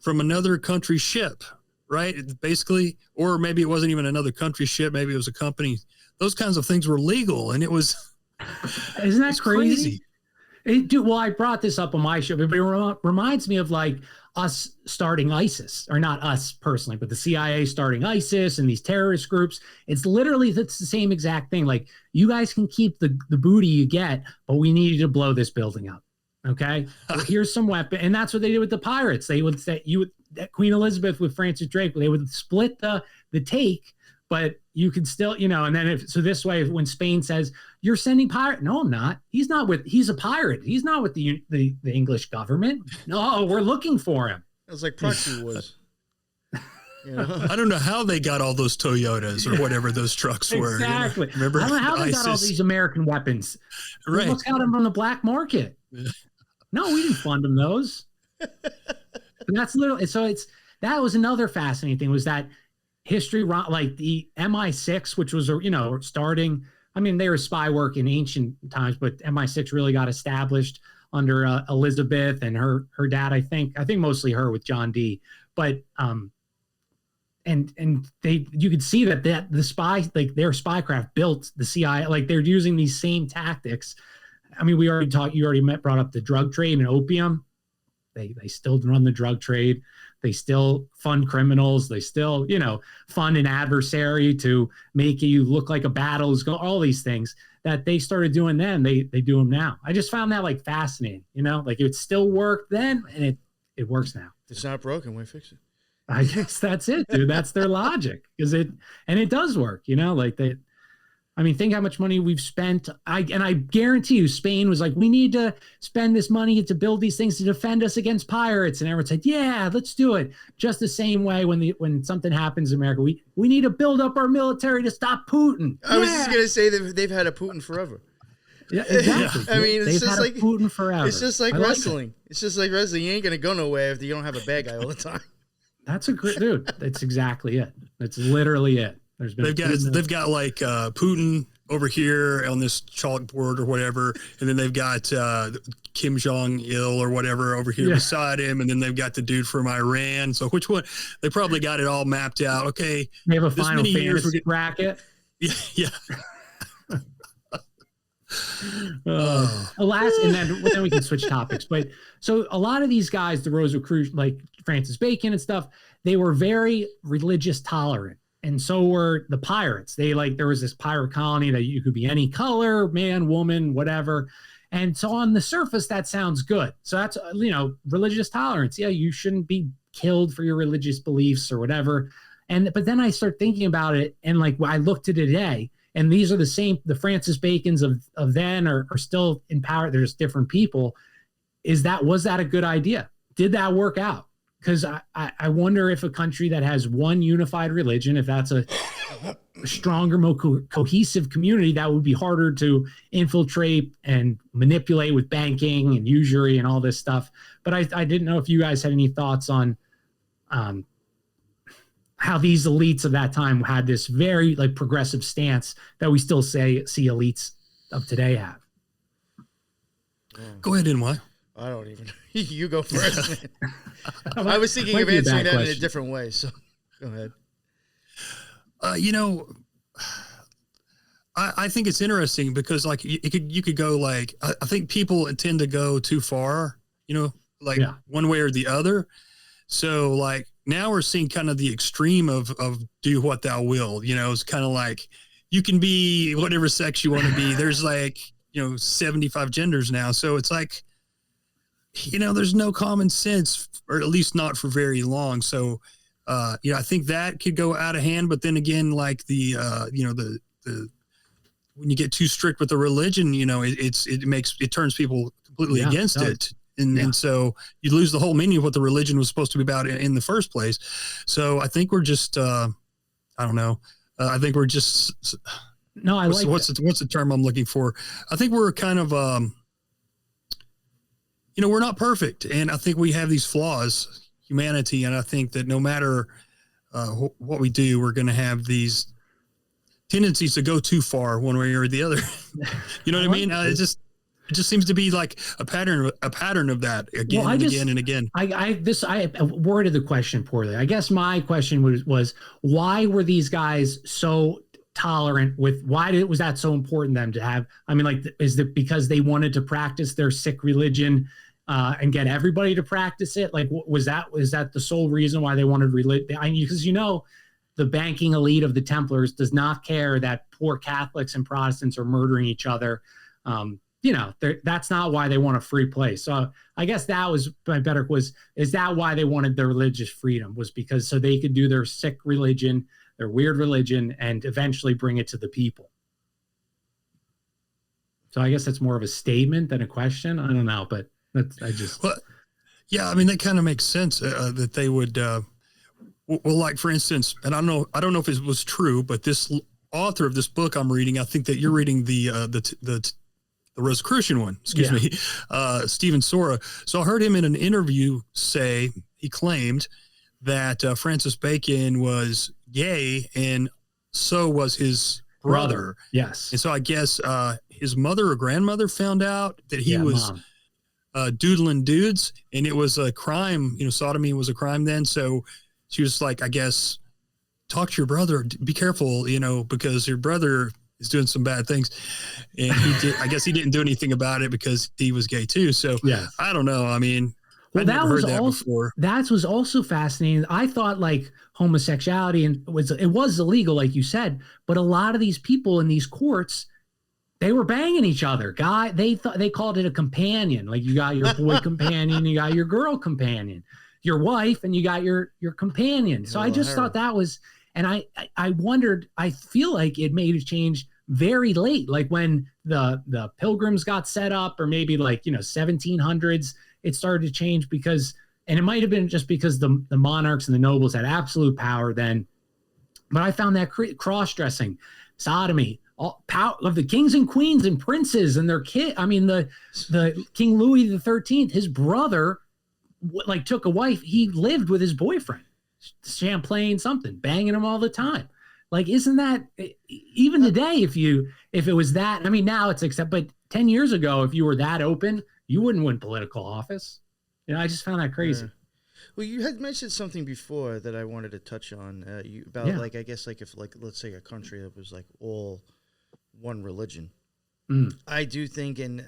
from another country's ship, right? Basically, or maybe it wasn't even another country's ship. Maybe it was a company. Those kinds of things were legal, and it was. Isn't that crazy? Well, I brought this up on my show, but it reminds me of like us starting ISIS, or not us personally, but the CIA starting ISIS and these terrorist groups. It's literally, that's the same exact thing. Like, you guys can keep the booty you get, but we need you to blow this building up. Okay. Well, here's some weapon. And that's what they did with the pirates. They would say Queen Elizabeth with Francis Drake, they would split the take, but you could still, and then this way, when Spain says you're sending pirate, no, I'm not. He's a pirate. He's not with the English government. No, we're looking for him. It was like proxy was. I don't know how they got all those Toyotas or whatever those trucks were. Exactly. Remember? I don't know how they got all these American weapons. Right. They got them on the black market. No, we didn't fund them those. And that's literally, so that was another fascinating thing, was that history, like the MI6, which was, starting, I mean, they were spy work in ancient times, but MI6 really got established under Elizabeth and her dad, I think mostly her with John D. But, and you could see that the spy, like their spycraft built the CIA, like they're using these same tactics. I mean, you already brought up the drug trade and opium. They still run the drug trade. They still fund criminals. They still, fund an adversary to make you look like a battle is going. All these things that they started doing then, they do them now. I just found that like fascinating. Like it still worked then, and it works now. It's not broken. We fix it. I guess that's it, dude. That's their logic, it does work. Like they. I mean, think how much money we've spent. I guarantee you, Spain was like, we need to spend this money to build these things to defend us against pirates. And everyone said, yeah, let's do it. Just the same way when something happens in America, we need to build up our military to stop Putin. I was just gonna say that they've had a Putin forever. Yeah, exactly. I mean, it's They've just had like Putin forever. It's just like wrestling. It's just like wrestling. You ain't gonna go nowhere if you don't have a bad guy all the time. That's a great dude. That's exactly it. That's literally it. They've got like Putin over here on this chalkboard or whatever, and then they've got Kim Jong Il or whatever over here beside him, and then they've got the dude from Iran. So which one? They probably got it all mapped out. Okay, they have a Final Fantasy bracket. Yeah. Alas, and then we can switch topics. But so a lot of these guys, the Rosicrucian, like Francis Bacon and stuff, they were very religious tolerant. And so were the pirates. There was this pirate colony that you could be any color, man, woman, whatever. And so on the surface, that sounds good. So that's, religious tolerance. Yeah, you shouldn't be killed for your religious beliefs or whatever. But then I start thinking about it, and like I look to today, and these are the Francis Bacons of then are still in power. They're just different people. Was that a good idea? Did that work out? Because I wonder if a country that has one unified religion, if that's a stronger, more cohesive community, that would be harder to infiltrate and manipulate with banking and usury and all this stuff. But I didn't know if you guys had any thoughts on how these elites of that time had this very like progressive stance that we still see elites of today have. Go ahead, NY. I don't even. You go first. I was thinking of answering that in a different way. So go ahead. I think it's interesting because like you could go like, I think people tend to go too far, one way or the other. So like now we're seeing kind of the extreme of do what thou will, it's kind of like you can be whatever sex you want to be. There's like, 75 genders now. So it's like, there's no common sense, or at least not for very long. So, I think that could go out of hand. But then again, like the when you get too strict with the religion, it turns people completely against it. And so you lose the whole meaning of what the religion was supposed to be about in the first place. So I think we're just, I don't know. I think we're just, what's the term I'm looking for? I think we're kind of, we're not perfect. And I think we have these flaws, humanity. And I think that no matter what we do, we're going to have these tendencies to go too far one way or the other. You know what I mean? It just seems to be like a pattern of that again and again. I worded the question poorly. I guess my question was why were these guys so tolerant with, was that so important to them to have? I mean, like, is it because they wanted to practice their sick religion and get everybody to practice it? Like, was that the sole reason why they wanted religion? Because the banking elite of the Templars does not care that poor Catholics and Protestants are murdering each other. That's not why they want a free place. So I guess that was my better was, is that why they wanted their religious freedom, was because so they could do their sick religion, their weird religion, and eventually bring it to the people. So I guess that's more of a statement than a question. I don't know, but I mean, that kind of makes sense that they would, like for instance, and I don't know if it was true, but this author of this book I'm reading, I think that you're reading the Rosicrucian one, Stephen Sora. So I heard him in an interview say, he claimed that Francis Bacon was gay and so was his brother. Yes. And so I guess his mother or grandmother found out that he was doodling dudes, and it was a crime. Sodomy was a crime then. So she was like, I guess, talk to your brother, be careful, because your brother is doing some bad things. And I guess he didn't do anything about it because he was gay too. So I don't know. I mean, well, that was also fascinating. I thought like homosexuality it was illegal, like you said, but a lot of these people in these courts, they were banging each other. They called it a companion. Like you got your boy companion, you got your girl companion, your wife, and you got your companion. So I just thought that was, and I wondered, I feel like it made a change very late, like when the Pilgrims got set up, or maybe like 1700s, it started to change because, and it might have been just because the monarchs and the nobles had absolute power then. But I found that cross-dressing, sodomy, all power of the kings and queens and princes and their kid. I mean, the King Louis XIII, his brother, like took a wife. He lived with his boyfriend, Champlain something, banging him all the time. Like, isn't that even today? If it was that, I mean, now it's accepted. But 10 years ago, if you were that open, you wouldn't win political office. I just found that crazy. Well, you had mentioned something before that I wanted to touch on about like, I guess, like if like let's say a country that was like all one religion. I do think, and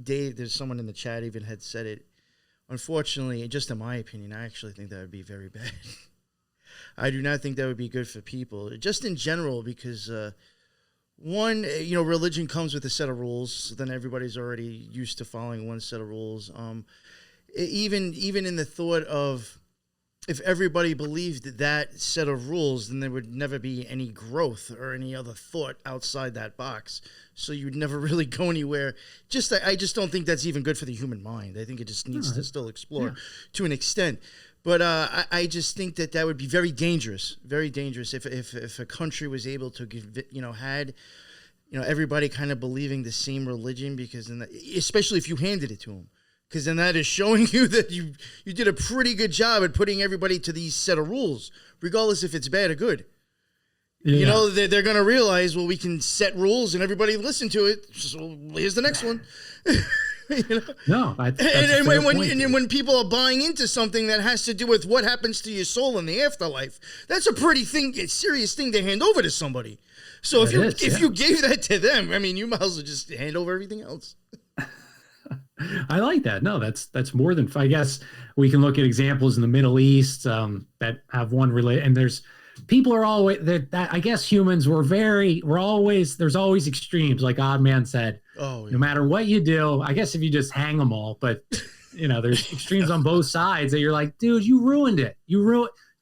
Dave, there's someone in the chat even had said it. Unfortunately, just in my opinion, I actually think that would be very bad. I do not think that would be good for people, just in general, because one, religion comes with a set of rules. So then everybody's already used to following one set of rules. Even in the thought of, if everybody believed that set of rules, then there would never be any growth or any other thought outside that box. So you would never really go anywhere. I just don't think that's even good for the human mind. I think it just needs to still explore to an extent. But I just think that would be very dangerous if a country was able to give, had everybody kind of believing the same religion, because especially if you handed it to them. Because then that is showing you that you did a pretty good job at putting everybody to these set of rules, regardless if it's bad or good. Yeah. They're going to realize, well, we can set rules and everybody listen to it. So here's the next one. No, and when people are buying into something that has to do with what happens to your soul in the afterlife, that's a serious thing to hand over to somebody. So if you gave that to them, I mean, you might as well just hand over everything else. I like that. No, that's more than, I guess we can look at examples in the Middle East that have one and there's people are always that I guess humans there's always extremes, like Oddman said. No matter what you do, I guess if you just hang them all, but there's extremes on both sides that you're like, dude, you ruined it.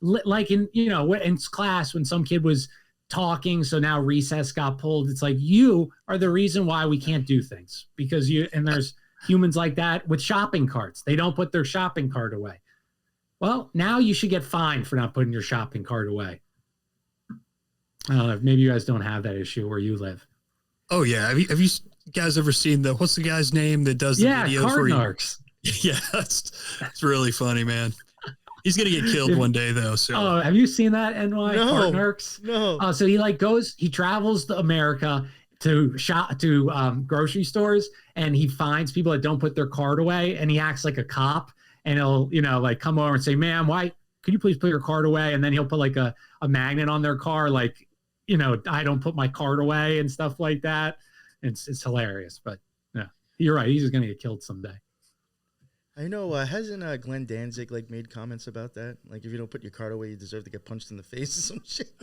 Like in class when some kid was talking, so now recess got pulled. It's like, you are the reason why we can't do things, because there's humans like that with shopping carts. They don't put their shopping cart away. Well, now you should get fined for not putting your shopping cart away. I don't know. Maybe you guys don't have that issue where you live. Oh yeah. Have you guys ever seen what's the guy's name that does the videos? Cart narcs. Yeah, that's really funny, man. He's gonna get killed one day though. So have you seen that, NY? No, Cart narcs? No. So he travels to America to shop to grocery stores, and he finds people that don't put their cart away, and he acts like a cop, and he'll like come over and say, "Ma'am, why could you please put your cart away?" And then he'll put like a magnet on their car, like, I don't put my cart away and stuff like that. It's hilarious, but yeah, you're right. He's just gonna get killed someday. I know. Hasn't Glenn Danzig made comments about that? Like, if you don't put your cart away, you deserve to get punched in the face or some shit.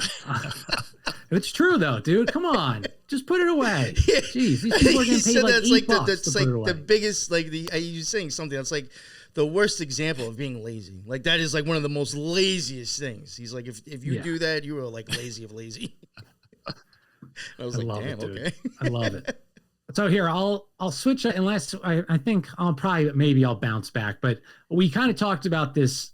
It's true though, dude. Come on, just put it away. Yeah. Jeez, these people are getting paid like $8 that's to like put it away. the biggest, you're saying something that's like the worst example of being lazy. Like, that is like one of the most laziest things. He's like, if you do that, you are like lazy of lazy. I was like, damn, okay. I love it. So here, I'll switch it, unless I think maybe I'll bounce back. But we kind of talked about this.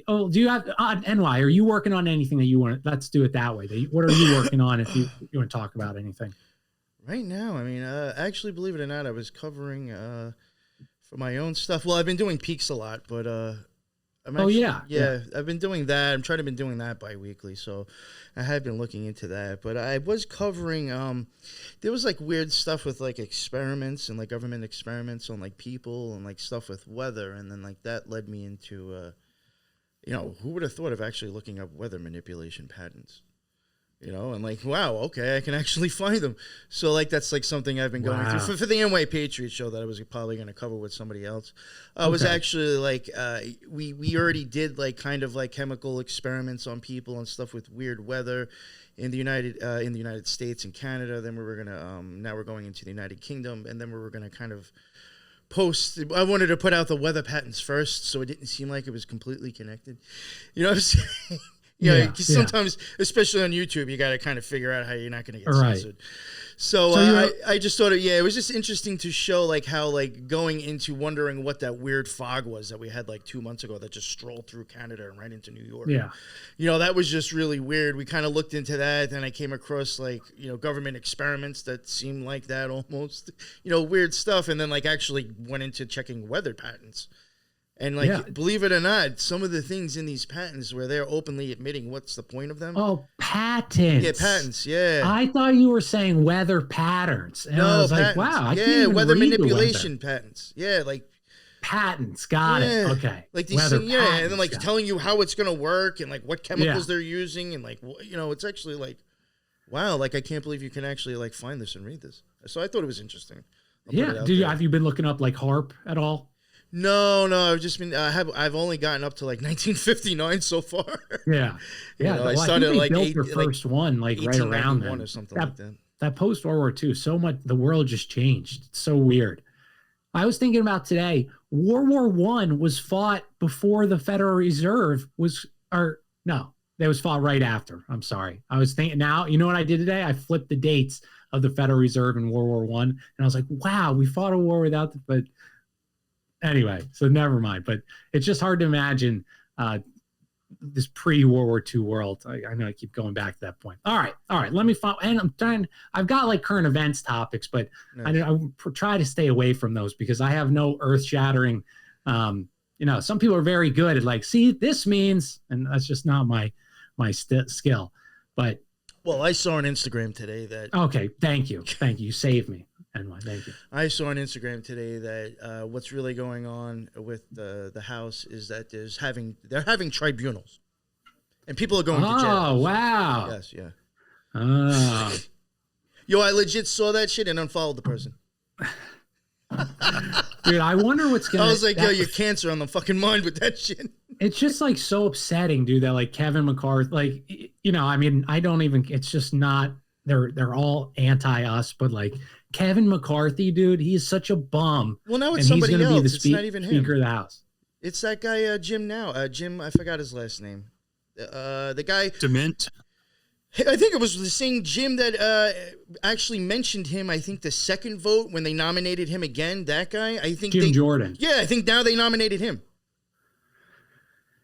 Oh, do you have NY? Are you working on anything that you want? Let's do it that way. What are you working on if you want to talk about anything? Right now, I mean, actually, believe it or not, I was covering for my own stuff. Well, I've been doing peaks a lot, but I've been doing that. I'm trying to been doing that bi-weekly, so I have been looking into that. But I was covering there was like weird stuff with like experiments and like government experiments on like people and like stuff with weather, and then like that led me into who would have thought of actually looking up weather manipulation patterns? And like, wow, okay, I can actually find them. So like, that's like something I've been going through for the NY Patriot show that I was probably going to cover with somebody else. I was actually like, we already did like kind of like chemical experiments on people and stuff with weird weather in the United States and Canada. Then we were going to, now we're going into the United Kingdom, and then we were going to kind of I wanted to put out the weather patterns first, so it didn't seem like it was completely connected. You know what I'm saying? You know, Yeah, 'cause yeah. sometimes, especially on YouTube, you got to kind of figure out how you're not going to get Right. censored. So, I just thought, it was just interesting to show like how like going into wondering what that weird fog was that we had like 2 months ago that just strolled through Canada and right into New York. Yeah. You know, that was just really weird. We kind of looked into that. Then I came across like, you know, government experiments that seemed like that almost, you know, weird stuff. And then like actually went into checking weather patterns. And like, believe it or not, some of the things in these patents where they're openly admitting what's the point of them. Oh, patents. Yeah, patents. Yeah. I thought you were saying weather patterns. And I was patents. like, wow. I can't yeah, even weather read the manipulation patents. Yeah, like patents. Got it. Okay. Like these Weather things, and then patents, like got it. telling you how it's gonna work and like what chemicals they're using and like you know, it's actually like, wow, like I can't believe you can actually like find this and read this. So I thought it was interesting. Have you been looking up like HARP at all? No, I've just been. I've only gotten up to like 1959 so far. Yeah, yeah. Well, I think started they like built their first one like right around then, or something like that. That post World War II, so much the world just changed. It's so weird. I was thinking about today. World War I was fought before the Federal Reserve was, or no, that was fought right after. I'm sorry. I was thinking now. You know what I did today? I flipped the dates of the Federal Reserve in World War I, and I was like, wow, we fought a war without the. But anyway, so never mind. But it's just hard to imagine this pre-World War II world. I know I keep going back to that point. All right. Let me find. And I've got like current events topics, but nice. I try to stay away from those because I have no earth-shattering. You know, some people are very good at like, see, this means, and that's just not my skill. But well, I saw on Instagram today that. Okay, thank you. You saved me. Anyway, thank you. I saw on Instagram today that what's really going on with the House is that they're having tribunals, and people are going to jail. Oh wow! Yes, yeah. Oh. Yo, I legit saw that shit and unfollowed the person. Dude, I wonder what's gonna. I was like, yo, you're cancer on the fucking mind with that shit. It's just like so upsetting, dude. That like Kevin McCarthy, like you know, I mean, I don't even. It's just not. They're all anti us, but like. Kevin McCarthy, dude, he's such a bum. Well, now it's somebody else. It's not even him. Speaker of the House. It's that guy, Jim. Jim, I forgot his last name. The guy. Dement. I think it was the same Jim that actually mentioned him. I think the second vote when they nominated him again. That guy. I think Jim Jordan. Yeah, I think now they nominated him.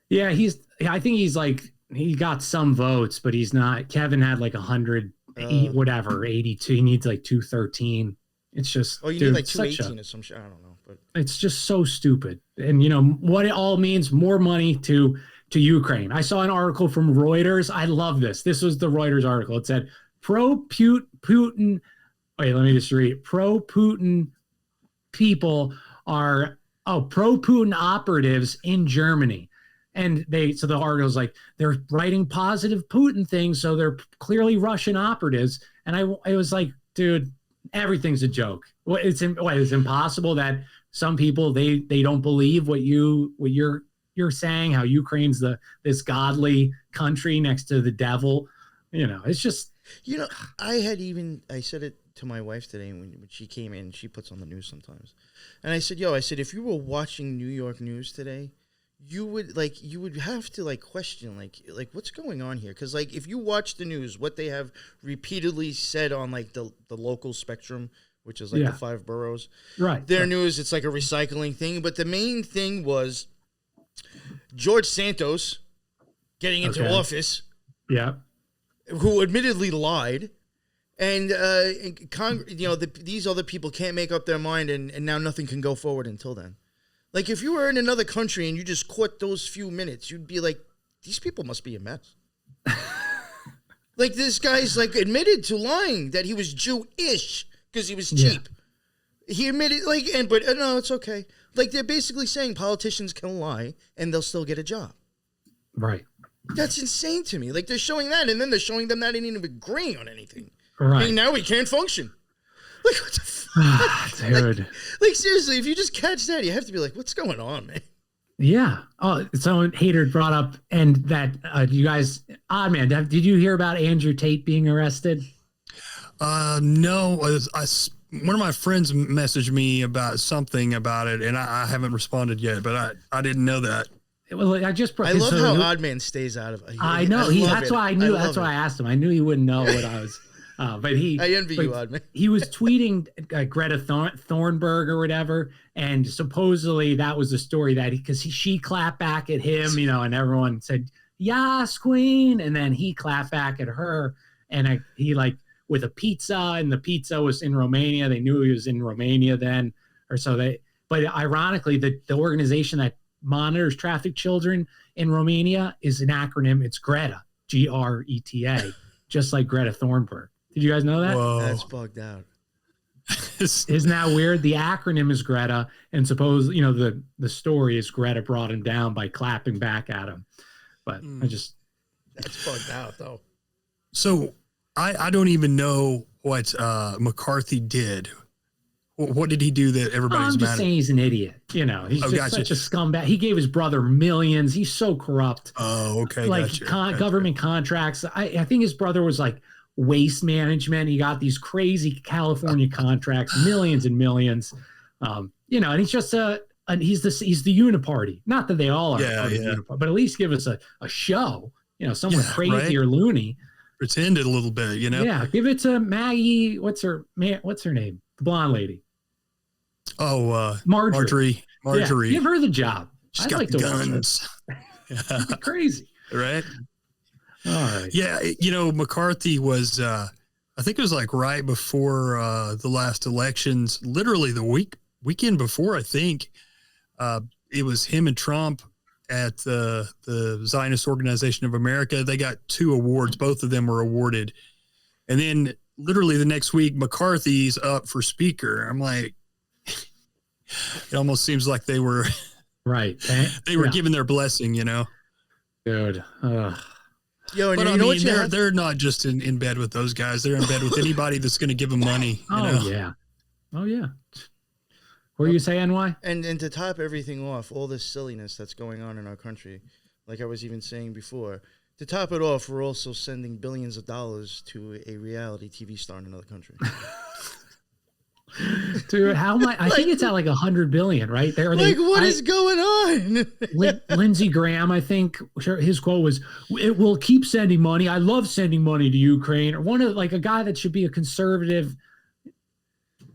Yeah, I think he's like he got some votes, but he's not. Kevin had like 100. 82. He needs like 213. It's just you need like 218 or some shit. I don't know, but it's just so stupid. And you know what it all means: more money to Ukraine. I saw an article from Reuters. I love this. This was the Reuters article. It said Putin. Wait, let me just read. Pro-Putin people are pro-Putin operatives in Germany. And so the article's like, they're writing positive Putin things, so they're clearly Russian operatives. And I was like, dude, everything's a joke. It's impossible that some people they don't believe what you're saying, how Ukraine's this godly country next to the devil. You know, it's just. You know, I said it to my wife today when she came in. She puts on the news sometimes, and I said, if you were watching New York news today. You would have to like question like what's going on here, because like if you watch the news, what they have repeatedly said on like the local spectrum, which is like the 5 boroughs, right? Their news, it's like a recycling thing, but the main thing was George Santos getting into office, who admittedly lied, and these other people can't make up their mind, and now nothing can go forward until then. Like, if you were in another country and you just caught those few minutes, you'd be like, these people must be a mess. Like, this guy's, like, admitted to lying that he was Jewish because he was cheap. Yeah. He admitted, but no, it's okay. Like, they're basically saying politicians can lie and they'll still get a job. Right. That's insane to me. Like, they're showing that, and then they're showing them that and even agreeing on anything. Right. And now we can't function. Like, what the fuck? Dude. Like, seriously, if you just catch that, you have to be like, what's going on, man? Yeah. Oh, someone Hater brought up, and that you guys, Oddman, did you hear about Andrew Tate being arrested? No. One of my friends messaged me about something about it, and I haven't responded yet, but I didn't know that. Well, I just I love how Oddman stays out of it. I know. That's why I knew. That's why I asked him. I knew he wouldn't know what I was. But I envy you, Oddman. He was tweeting Greta Thunberg or whatever, and supposedly that was the story that she clapped back at him, and everyone said, "Yas, Queen," and then he clapped back at her, and he with a pizza, and the pizza was in Romania. They knew he was in Romania then, or so they. But ironically, the organization that monitors trafficked children in Romania is an acronym. It's GRETA, GRETA, just like Greta Thunberg. Did you guys know that? Whoa. That's bugged out. Isn't that weird? The acronym is GRETA, and suppose the story is Greta brought him down by clapping back at him. But that's bugged out though. So I don't even know what McCarthy did. What did he do that everybody's I'm just mad saying at? he's an idiot. He's just such a scumbag. He gave his brother millions. He's so corrupt. Oh, okay. Government contracts. I think his brother was waste management. He got these crazy California contracts, millions and millions. And he's just he's the uniparty. Not that they all are, but at least give us a show. Someone crazy or loony. Pretend it a little bit. Yeah, give it to Maggie. What's her name? The blonde lady. Oh, Marjorie. Yeah, give her the job. She's got guns. Crazy, right? All right. Yeah, McCarthy was. I think it was right before the last elections. Literally the weekend before. I think it was him and Trump at the Zionist Organization of America. They got 2 awards. Both of them were awarded, and then literally the next week, McCarthy's up for speaker. I'm like. It almost seems like they were right. They were giving their blessing, Dude. Yo, and but they're not just in bed with those guys. They're in bed with anybody that's going to give them money. Yeah. Oh yeah. What were you saying? Why? And to top everything off, all this silliness that's going on in our country, like I was even saying before, to top it off, we're also sending billions of dollars to a reality TV star in another country. Dude, how much? I think it's at 100 billion, right? What is going on? Lindsey Graham, I think his quote was, "It will keep sending money. I love sending money to Ukraine." Or one of a guy that should be a conservative.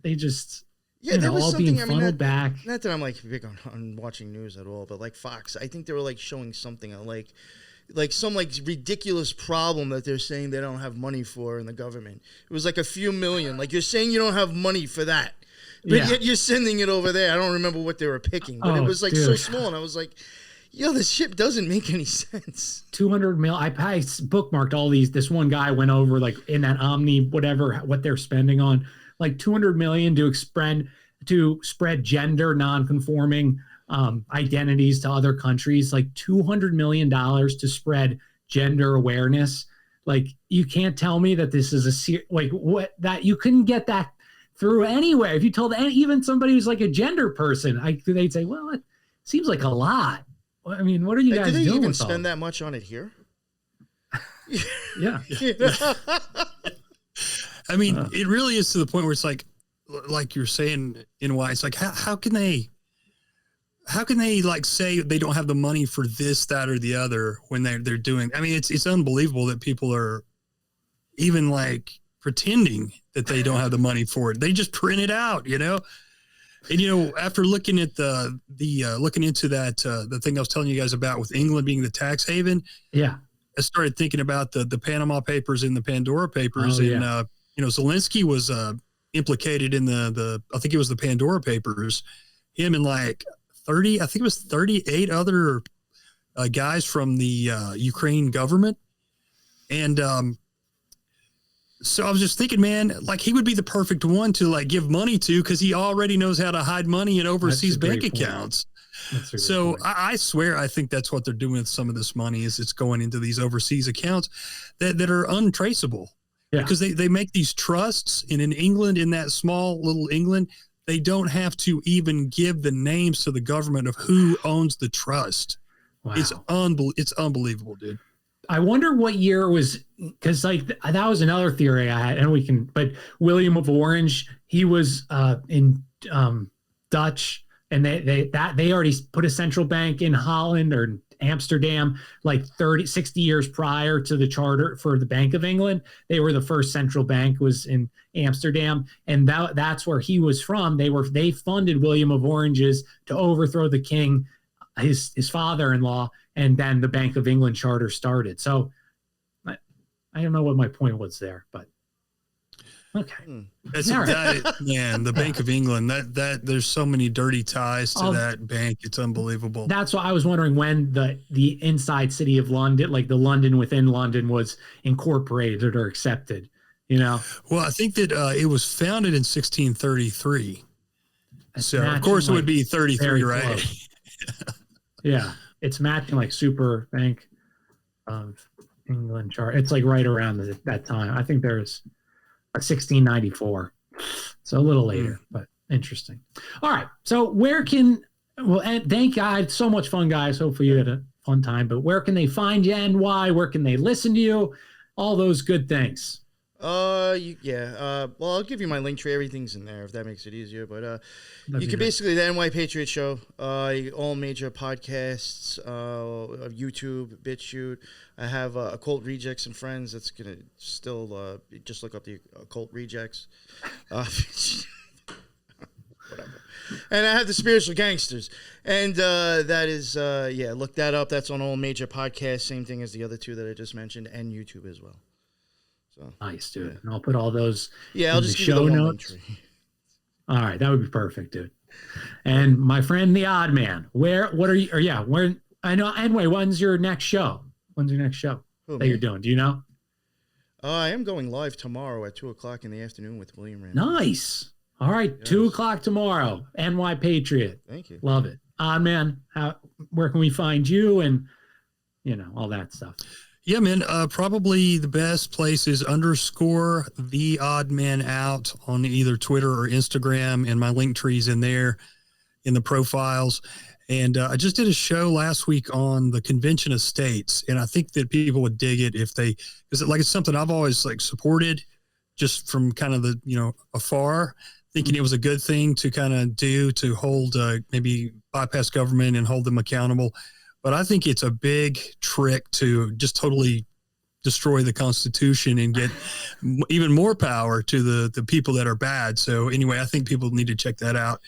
They just there was all being funneled back. Not that I'm big on watching news at all, but Fox, I think they were showing something some ridiculous problem that they're saying they don't have money for in the government. It was a few million. You're saying you don't have money for that, but yet you're sending it over there. I don't remember what they were picking, but it was so small, and I was yo, this shit doesn't make any sense. 200 mil. I bookmarked all these. This one guy went over in that Omni, whatever, what they're spending on, 200 million to spread gender non-conforming identities to other countries, $200 million to spread gender awareness. You can't tell me that this is that you couldn't get that through anywhere. If you told even somebody who's a gender person, they'd say, well, it seems like a lot. I mean, what are you guys doing? Do they even spend that much on it here? Yeah. I mean, it really is to the point where it's like you're saying, NY, it's how can they say they don't have the money for this, that, or the other when they're doing? I mean, it's unbelievable that people are even pretending that they don't have the money for it. They just print it out, And after looking at looking into that the thing I was telling you guys about with England being the tax haven, I started thinking about the Panama Papers and the Pandora Papers, Zelensky was implicated in the I think it was the Pandora Papers. Him and 30, I think it was 38 other guys from the Ukraine government. And so I was just thinking, man, he would be the perfect one to give money to, because he already knows how to hide money in overseas bank accounts. So I swear, I think that's what they're doing with some of this money is it's going into these overseas accounts that are untraceable. Yeah. Because they make these trusts, and in England, in that small little England, they don't have to even give the names to the government of who owns the trust. Wow. It's unbelievable, dude. I wonder what year it was, because that was another theory I had, but William of Orange, he was in Dutch and they already put a central bank in Holland or Amsterdam like 60 years prior to the charter for the Bank of England. They were the first central bank was in Amsterdam, and that's where he was from. They funded William of Orange's to overthrow the king, his father-in-law, and then the Bank of England charter started. So I don't know what my point was there, but okay. That's man, the Bank of England, that there's so many dirty ties to that bank. It's unbelievable. That's why I was wondering when the inside city of London, like the London within London, was incorporated or accepted, you know? Well, I think that it was founded in 1633. So of course it would be 33, right? Yeah. It's matching like Super Bank of England chart. It's like right around that time. I think there's 1694, so a little later, but interesting. All right, so and thank God, so much fun, guys. Hopefully you had a fun time. But where can they find you, and why? Where can they listen to you? All those good things. Well, I'll give you my link tree. Everything's in there if that makes it easier. But you can basically the NY Patriot Show, all major podcasts, YouTube, BitChute. I have Occult Rejects and Friends. That's gonna still just look up the Occult Rejects. Whatever. And I have the Spiritual Gangsters, and that is look that up. That's on all major podcasts. Same thing as the other two that I just mentioned, and YouTube as well. So nice, dude. Yeah. And I'll put all those I'll just give you the notes. All right, that would be perfect, dude. And my friend the Oddman, where I know. Anyway, when's your next show? You're doing? Do you know? I am going live tomorrow at 2:00 in the afternoon with William Rand. Nice. All right, yes. 2:00 tomorrow. NY Patriot. Thank you. Love it. Oddman, where can we find you, and all that stuff? Yeah, man. Probably the best place is _ the Oddman out on either Twitter or Instagram, and my link tree's in there in the profiles. And I just did a show last week on the Convention of States, and I think that people would dig it because it's something I've always supported, just from kind of the afar, thinking it was a good thing to kind of do to hold maybe bypass government and hold them accountable. But I think it's a big trick to just totally destroy the Constitution and get even more power to the people that are bad. So anyway, I think people need to check that out.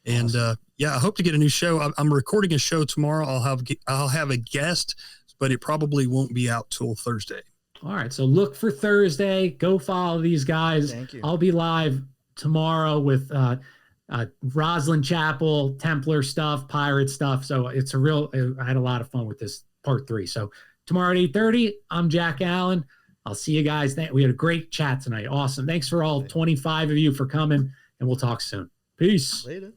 And I hope to get a new show. I'm recording a show tomorrow. I'll have a guest, but it probably won't be out till Thursday. All right. So look for Thursday. Go follow these guys. Thank you. I'll be live tomorrow with Rosalind Chapel, Templar stuff, pirate stuff. So it's I had a lot of fun with this part 3. So tomorrow at 8:30, I'm Jack Allen. I'll see you guys. We had a great chat tonight. Awesome. Thanks for all 25 of you for coming, and we'll talk soon. Peace. Later.